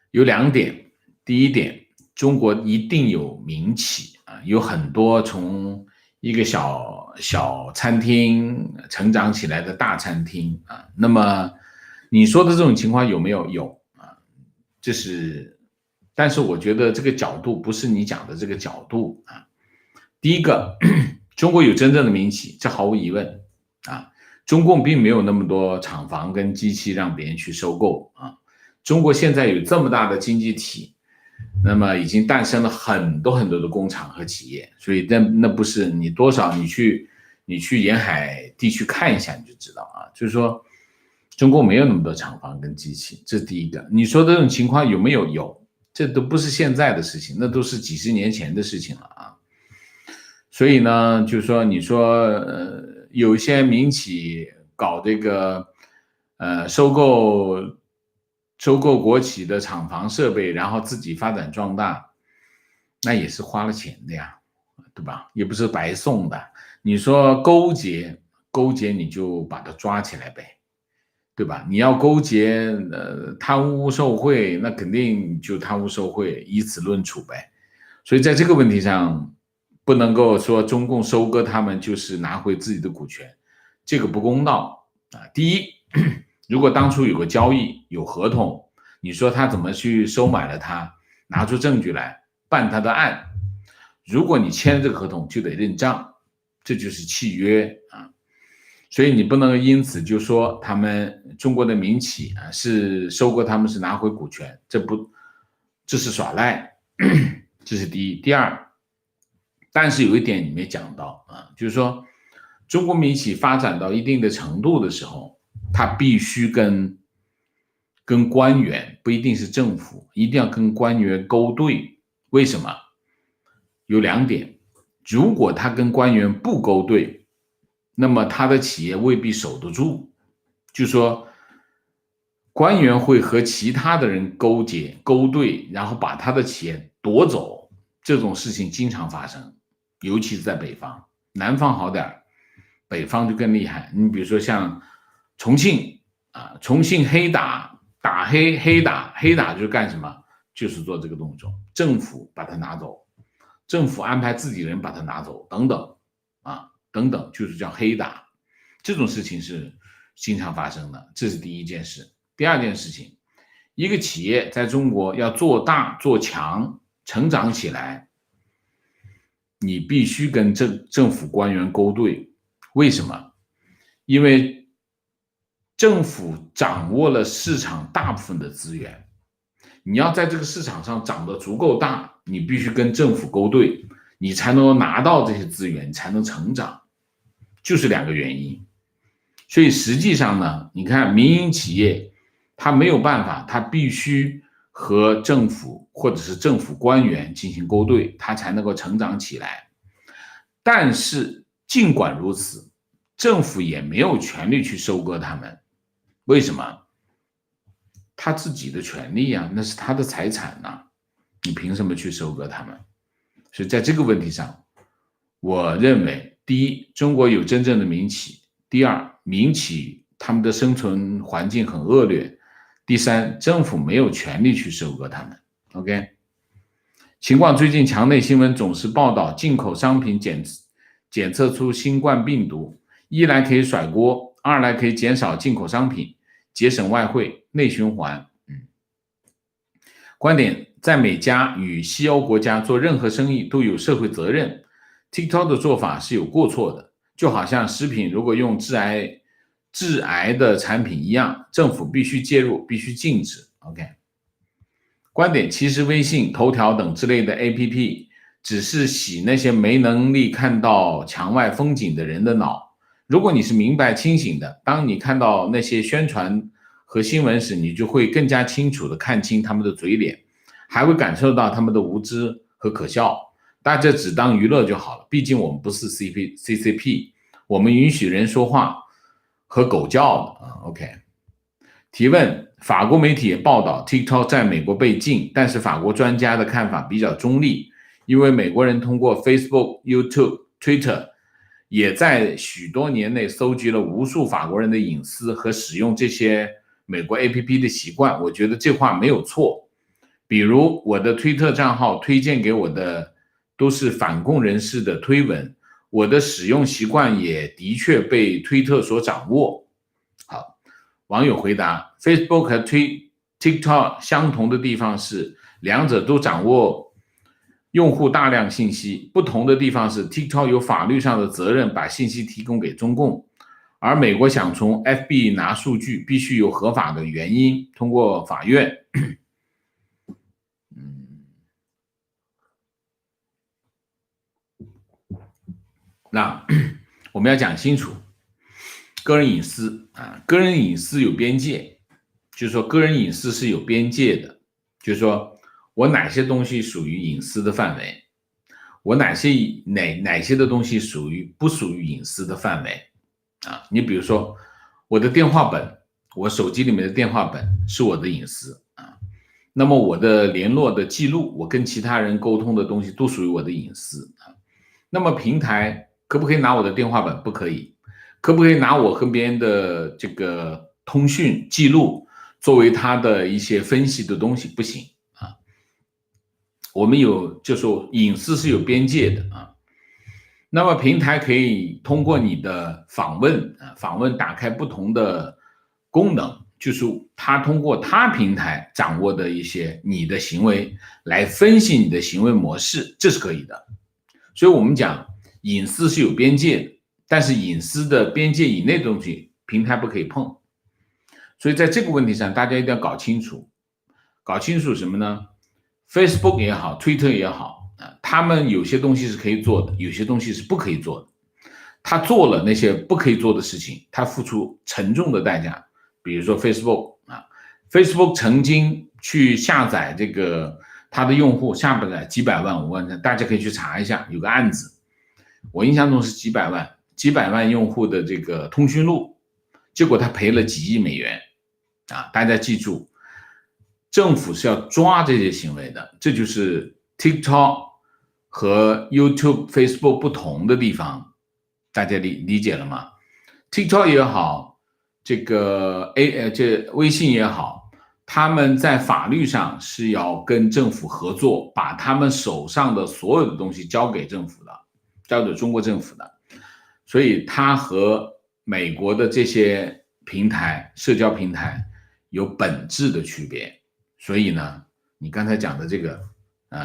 有2点，第一点，中国一定有民企啊，有很多从一个小餐厅成长起来的大餐厅啊。那么你说的这种情况有没有？有啊，但是我觉得这个角度不是你讲的这个角度啊。第一个，中国有真正的民企，这毫无疑问啊。中共并没有那么多厂房跟机器让别人去收购啊。中国现在有这么大的经济体，那么已经诞生了很多很多的工厂和企业，所以那不是你多少你去沿海地区看一下你就知道啊。就是说，中国没有那么多厂房跟机器，这是第一个。你说的这种情况有没有？有，这都不是现在的事情，那都是几十年前的事情了啊。所以呢，就是说，你说有一些民企搞这个收购国企的厂房设备，然后自己发展壮大，那也是花了钱的呀，对吧？也不是白送的。你说勾结，你就把它抓起来呗，对吧？你要勾结贪污受贿，那肯定就贪污受贿，以此论处呗。所以在这个问题上，不能够说中共收割他们就是拿回自己的股权，这个不公道啊。第一，如果当初有个交易有合同，你说他怎么去收买了他，拿出证据来办他的案，如果你签了这个合同就得认账，这就是契约啊。所以你不能因此就说他们中国的民企啊是收购他们是拿回股权，这是耍赖，这是第一。第二，但是有一点你没讲到啊，就是说中国民企发展到一定的程度的时候，它必须跟官员，不一定是政府，一定要跟官员勾兑。为什么？有2点，如果他跟官员不勾兑，那么他的企业未必守得住。就说官员会和其他的人勾兑，然后把他的企业夺走，这种事情经常发生，尤其是在北方。南方好点，北方就更厉害。你比如说像重庆啊，重庆黑打黑打就是干什么？就是做这个动作，政府把它拿走，政府安排自己人把它拿走，等等啊，等等，就是叫黑打。这种事情是经常发生的，这是第一件事。第二件事情，一个企业在中国要做大做强，成长起来，你必须跟政府官员勾兑。为什么？因为政府掌握了市场大部分的资源，你要在这个市场上长得足够大，你必须跟政府勾兑，你才能拿到这些资源，你才能成长，就是2个原因。所以实际上呢，你看民营企业，它没有办法，它必须和政府或者是政府官员进行勾兑，它才能够成长起来。但是尽管如此，政府也没有权利去收割他们。为什么？他自己的权利啊，那是他的财产啊，你凭什么去收割他们？所以在这个问题上，我认为第一，中国有真正的民企，第二，民企他们的生存环境很恶劣。第三，政府没有权利去收割他们。OK， 情况最近墙内新闻总是报道进口商品检测出新冠病毒，一来可以甩锅，二来可以减少进口商品，节省外汇，内循环。观点，在美加与西欧国家做任何生意都有社会责任， TikTok 的做法是有过错的，就好像食品如果用致癌的产品一样，政府必须介入，必须禁止。 OK， 观点，其实微信、头条等之类的 APP 只是洗那些没能力看到墙外风景的人的脑。如果你是明白清醒的，当你看到那些宣传和新闻时，你就会更加清楚地看清他们的嘴脸，还会感受到他们的无知和可笑。大家只当娱乐就好了，毕竟我们不是 CCP， 我们允许人说话和狗叫的。OK， 提问，法国媒体也报道 TikTok 在美国被禁，但是法国专家的看法比较中立，因为美国人通过 Facebook、YouTube、Twitter 也在许多年内搜集了无数法国人的隐私和使用这些美国 APP 的习惯。我觉得这话没有错，比如我的推特账号推荐给我的都是反共人士的推文，我的使用习惯也的确被推特所掌握。好，网友回答， Facebook 和 TikTok 相同的地方是两者都掌握用户大量信息，不同的地方是 TikTok 有法律上的责任把信息提供给中共，而美国想从 FBI 拿数据必须有合法的原因，通过法院。那我们要讲清楚个人隐私啊，个人隐私有边界，就是说个人隐私是有边界的，就是说我哪些东西属于隐私的范围，我哪些的东西不属于隐私的范围啊？你比如说我的电话本，我手机里面的电话本是我的隐私啊，那么我的联络的记录，我跟其他人沟通的东西都属于我的隐私啊。那么平台可不可以拿我的电话本？不可以。可不可以拿我和别人的这个通讯记录作为他的一些分析的东西？不行啊。我们就说隐私是有边界的啊。那么平台可以通过你的访问打开不同的功能，就是他通过他平台掌握的一些你的行为来分析你的行为模式，这是可以的。所以我们讲隐私是有边界的，但是隐私的边界以内的东西平台不可以碰。所以在这个问题上大家一定要搞清楚什么呢？ Facebook 也好 Twitter 也好，他们有些东西是可以做的，有些东西是不可以做的。他做了那些不可以做的事情，他付出沉重的代价。比如说 Facebook 曾经去下载这个他的用户下载几百万5万，大家可以去查一下，有个案子，我印象中是几百万用户的这个通讯录，结果他赔了几亿美元啊！大家记住，政府是要抓这些行为的，这就是 TikTok 和 YouTube、Facebook 不同的地方，大家理解了吗？ TikTok 也好，这微信也好，他们在法律上是要跟政府合作，把他们手上的所有的东西交给政府的，交给中国政府的。所以它和美国的这些社交平台有本质的区别。所以呢，你刚才讲的这个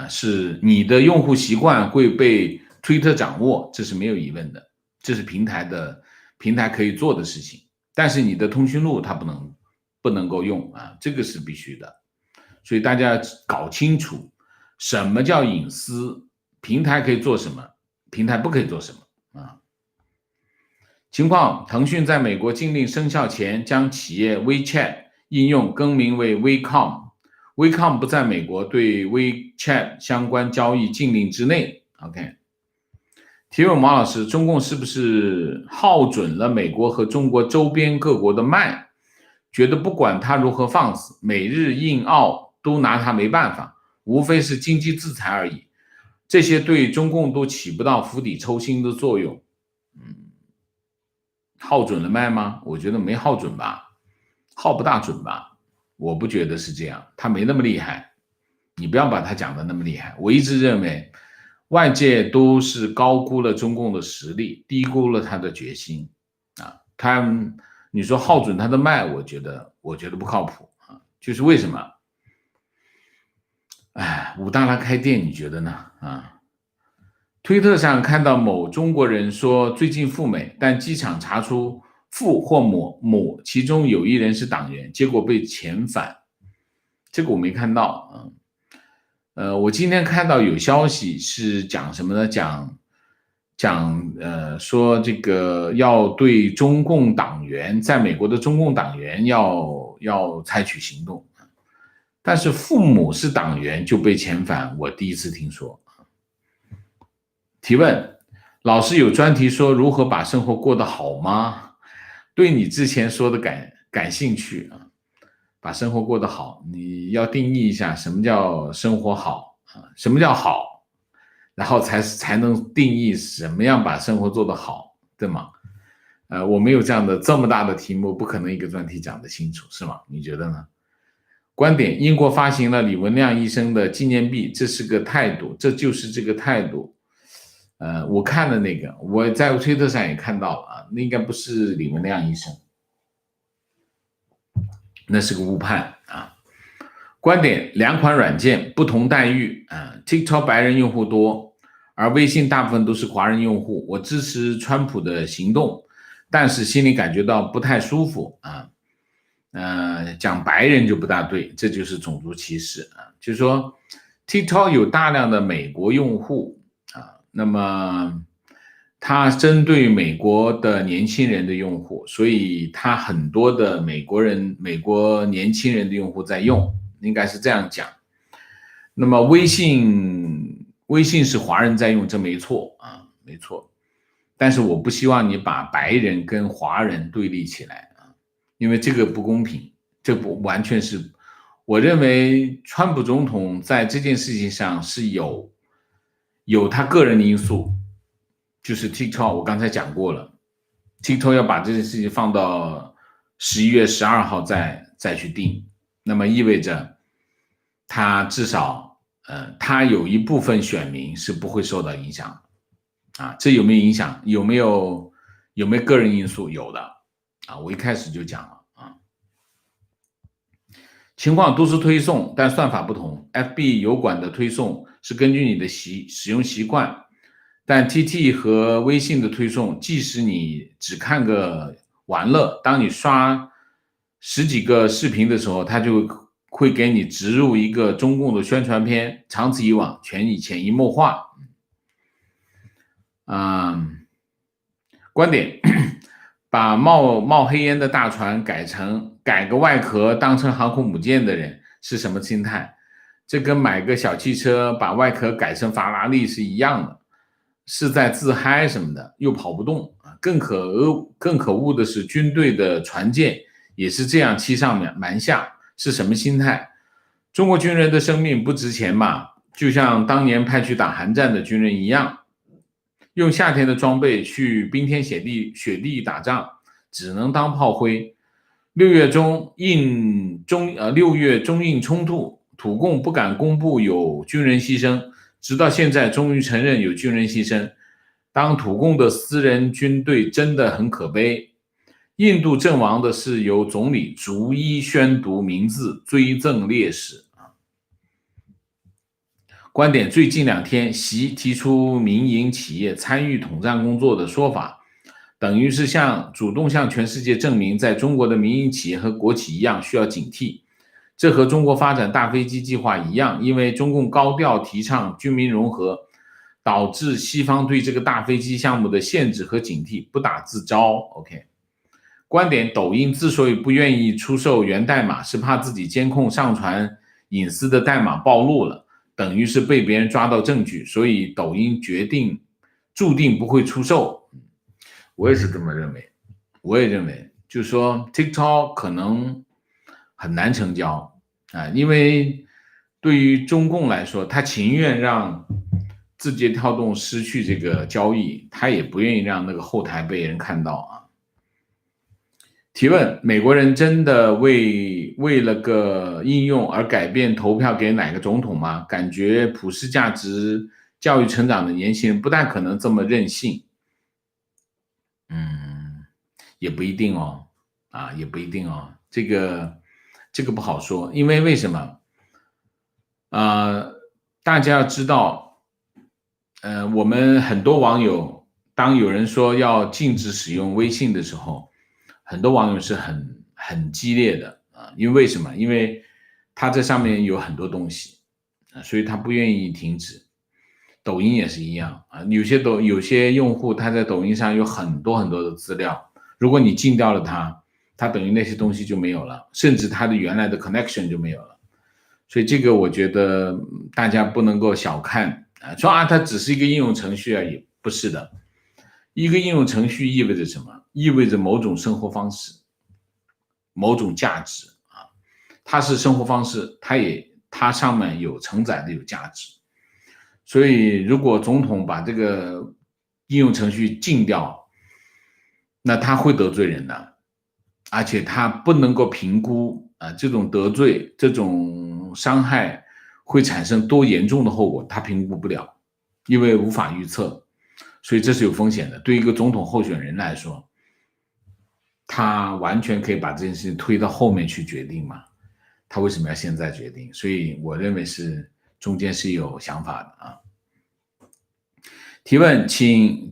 是你的用户习惯会被推特掌握，这是没有疑问的，这是平台可以做的事情。但是你的通讯录它不能够用啊，这个是必须的。所以大家搞清楚什么叫隐私，平台可以做什么，平台不可以做什么啊。情况，腾讯在美国禁令生效前将企业 WeChat 应用更名为 WeCom 不在美国对 WeChat 相关交易禁令之内。 OK， 提问，马老师，中共是不是耗准了美国和中国周边各国的脉，觉得不管他如何放肆，美日印澳都拿他没办法，无非是经济制裁而已，这些对中共都起不到釜底抽薪的作用。耗准了卖吗？我觉得没耗准吧，耗不大准吧，我不觉得是这样，他没那么厉害，你不要把他讲的那么厉害。我一直认为外界都是高估了中共的实力，低估了他的决心啊。你说耗准他的脉，我觉得不靠谱啊。就是为什么？哎，武大郎开店，你觉得呢？啊？推特上看到某中国人说最近赴美，但机场查出父或母其中有一人是党员，结果被遣返。这个我没看到。我今天看到有消息是讲什么呢？说这个要对中共党员在美国的中共党员要采取行动，但是父母是党员就被遣返，我第一次听说。提问：老师有专题说如何把生活过得好吗？对你之前说的感兴趣啊，把生活过得好，你要定义一下什么叫生活好啊？什么叫好？然后才能定义什么样把生活做得好，对吗？我没有这么大的题目，不可能一个专题讲得清楚，是吗？你觉得呢？观点：英国发行了李文亮医生的纪念币，这是个态度，这就是这个态度。我看了那个，我在推特上也看到了啊，那应该不是李文亮医生，那是个误判啊。观点：两款软件不同待遇啊 ，TikTok 白人用户多，而微信大部分都是华人用户。我支持川普的行动，但是心里感觉到不太舒服啊。讲白人就不大对，这就是种族歧视啊。就是说 TikTok 有大量的美国用户啊，那么它针对美国的年轻人的用户，所以它很多的美国年轻人的用户在用，应该是这样讲。那么微信是华人在用，这没错啊，没错。但是我不希望你把白人跟华人对立起来啊，因为这个不公平，这不完全是。我认为川普总统在这件事情上是有他个人的因素，就是 TikTok 我刚才讲过了 ，TikTok 要把这件事情放到11月12号再去定，那么意味着他至少他有一部分选民是不会受到影响啊。这有没有影响？有没有个人因素？有的啊，我一开始就讲了。情况都是推送，但算法不同。FB 油管的推送是根据你的使用习惯，但 TT 和微信的推送，即使你只看个玩乐，当你刷10几个视频的时候，它就会给你植入一个中共的宣传片，长此以往，全以潜移默化。观点：把冒黑烟的大船改个外壳当成航空母舰的人是什么心态？这跟买个小汽车把外壳改成法拉利是一样的，是在自嗨什么的，又跑不动。更可恶的是，军队的船舰也是这样欺上瞒下，是什么心态？中国军人的生命不值钱嘛？就像当年派去打韩战的军人一样，用夏天的装备去冰天雪地打仗，只能当炮灰。6月中印冲突，土共不敢公布有军人牺牲，直到现在终于承认有军人牺牲。当土共的私人军队真的很可悲。印度阵亡的是由总理逐一宣读名字，追赠烈士。观点：最近2天，习提出民营企业参与统战工作的说法，等于是主动向全世界证明，在中国的民营企业和国企一样需要警惕。这和中国发展大飞机计划一样，因为中共高调提倡军民融合，导致西方对这个大飞机项目的限制和警惕，不打自招。OK， 观点：抖音之所以不愿意出售源代码，是怕自己监控上传隐私的代码暴露了，等于是被别人抓到证据，所以抖音注定不会出售。我也是这么认为，我也认为，就是说 TikTok 可能很难成交啊，因为对于中共来说，他情愿让字节跳动失去这个交易，他也不愿意让那个后台被人看到啊。提问：美国人真的为了个应用而改变投票给哪个总统吗？感觉普世价值教育成长的年轻人不太可能这么任性。也不一定哦，也不一定哦，这个不好说，因为什么？大家要知道，我们很多网友，当有人说要禁止使用微信的时候，很多网友是很激烈的因为什么？因为他在上面有很多东西所以他不愿意停止。抖音也是一样有些用户他在抖音上有很多很多的资料，如果你禁掉了他等于那些东西就没有了，甚至他的原来的 connection 就没有了。所以这个我觉得大家不能够小看说它只是一个应用程序而已，不是的。一个应用程序意味着什么？意味着某种生活方式，某种价值它是生活方式，它上面有承载的有价值。所以如果总统把这个应用程序禁掉，那他会得罪人的，而且他不能够评估这种得罪这种伤害会产生多严重的后果，他评估不了，因为无法预测，所以这是有风险的。对于一个总统候选人来说，他完全可以把这件事情推到后面去决定嘛，他为什么要现在决定？所以我认为是中间是有想法的提问，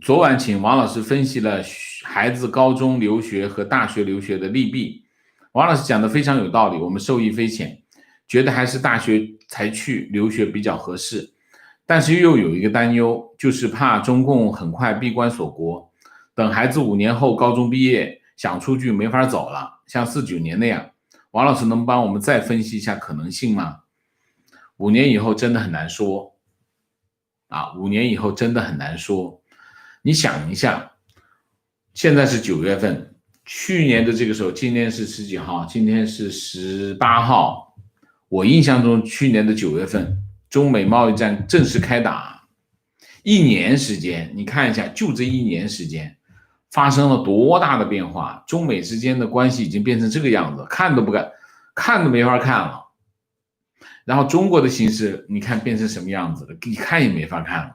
昨晚请王老师分析了孩子高中留学和大学留学的利弊。王老师讲的非常有道理，我们受益匪浅，觉得还是大学才去留学比较合适。但是又有一个担忧，就是怕中共很快闭关锁国，等孩子5年后高中毕业想出去没法走了，像49年那样。王老师能帮我们再分析一下可能性吗？5年以后真的很难说5年以后真的很难说。你想一下，现在是9月份，去年的这个时候，今天是10几号？今天是18号。我印象中去年的9月份，中美贸易战正式开打，1年时间，你看一下，就这1年时间发生了多大的变化，中美之间的关系已经变成这个样子，看都没法看了。然后中国的形势你看变成什么样子了，你看也没法看了。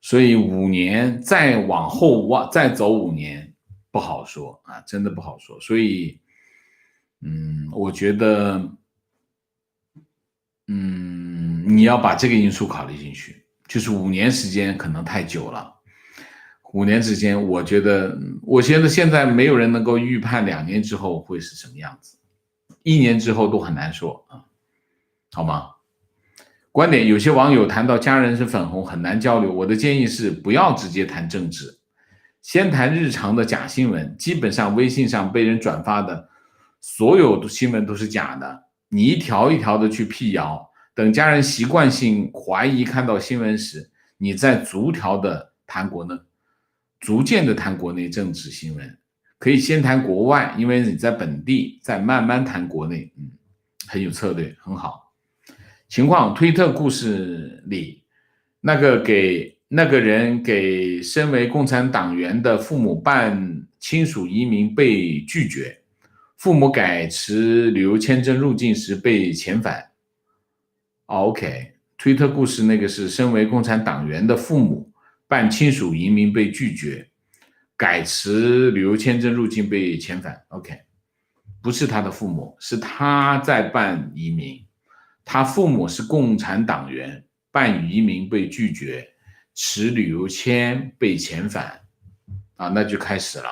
所以5年再往后再走5年不好说真的不好说。所以我觉得你要把这个因素考虑进去，就是5年时间可能太久了。5年之间我觉得现在没有人能够预判2年之后会是什么样子，1年之后都很难说好吗？观点，有些网友谈到家人是粉红很难交流，我的建议是不要直接谈政治，先谈日常的假新闻。基本上微信上被人转发的所有的新闻都是假的，你一条一条的去辟谣，等家人习惯性怀疑看到新闻时，你再逐渐的谈国内政治新闻。可以先谈国外，因为你在本地再慢慢谈国内很有策略，很好。情况，推特故事里那个人给身为共产党员的父母办亲属移民被拒绝，父母改持旅游签证入境时被遣返。OK， 推特故事那个是身为共产党员的父母办亲属移民被拒绝，改持旅游签证入境被遣返。OK， 不是他的父母，是他在办移民。他父母是共产党员，办移民被拒绝，持旅游签被遣返那就开始了，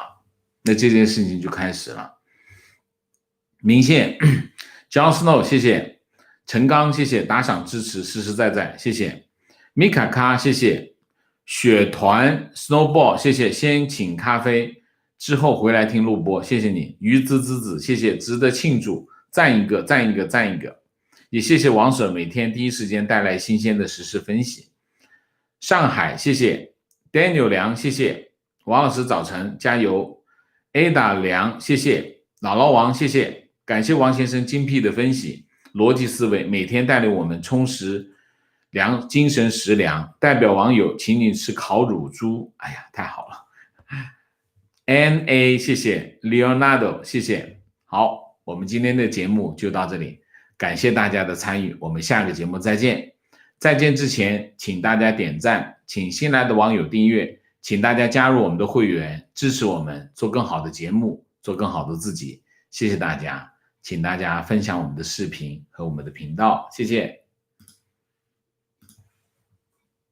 那这件事情就开始了。明线 John Snow 谢谢，陈刚谢谢，打赏支持实实在在谢谢，米卡卡谢谢，雪团 Snowball 谢谢，先请咖啡之后回来听录播，谢谢你，鱼滋滋滋谢谢，值得庆祝，赞一个赞一个赞一个。也谢谢王婶每天第一时间带来新鲜的时事分析。上海谢谢 Daniel 梁谢谢，王老师早晨加油。 Ada 梁谢谢，姥姥王谢谢，感谢王先生精辟的分析，逻辑思维每天带领我们充实精神食粮。代表网友请你吃烤乳猪，哎呀太好了， NA 谢谢 Leonardo 谢谢。好，我们今天的节目就到这里，感谢大家的参与，我们下个节目再见。再见之前，请大家点赞，请新来的网友订阅，请大家加入我们的会员，支持我们做更好的节目，做更好的自己。谢谢大家，请大家分享我们的视频和我们的频道，谢谢。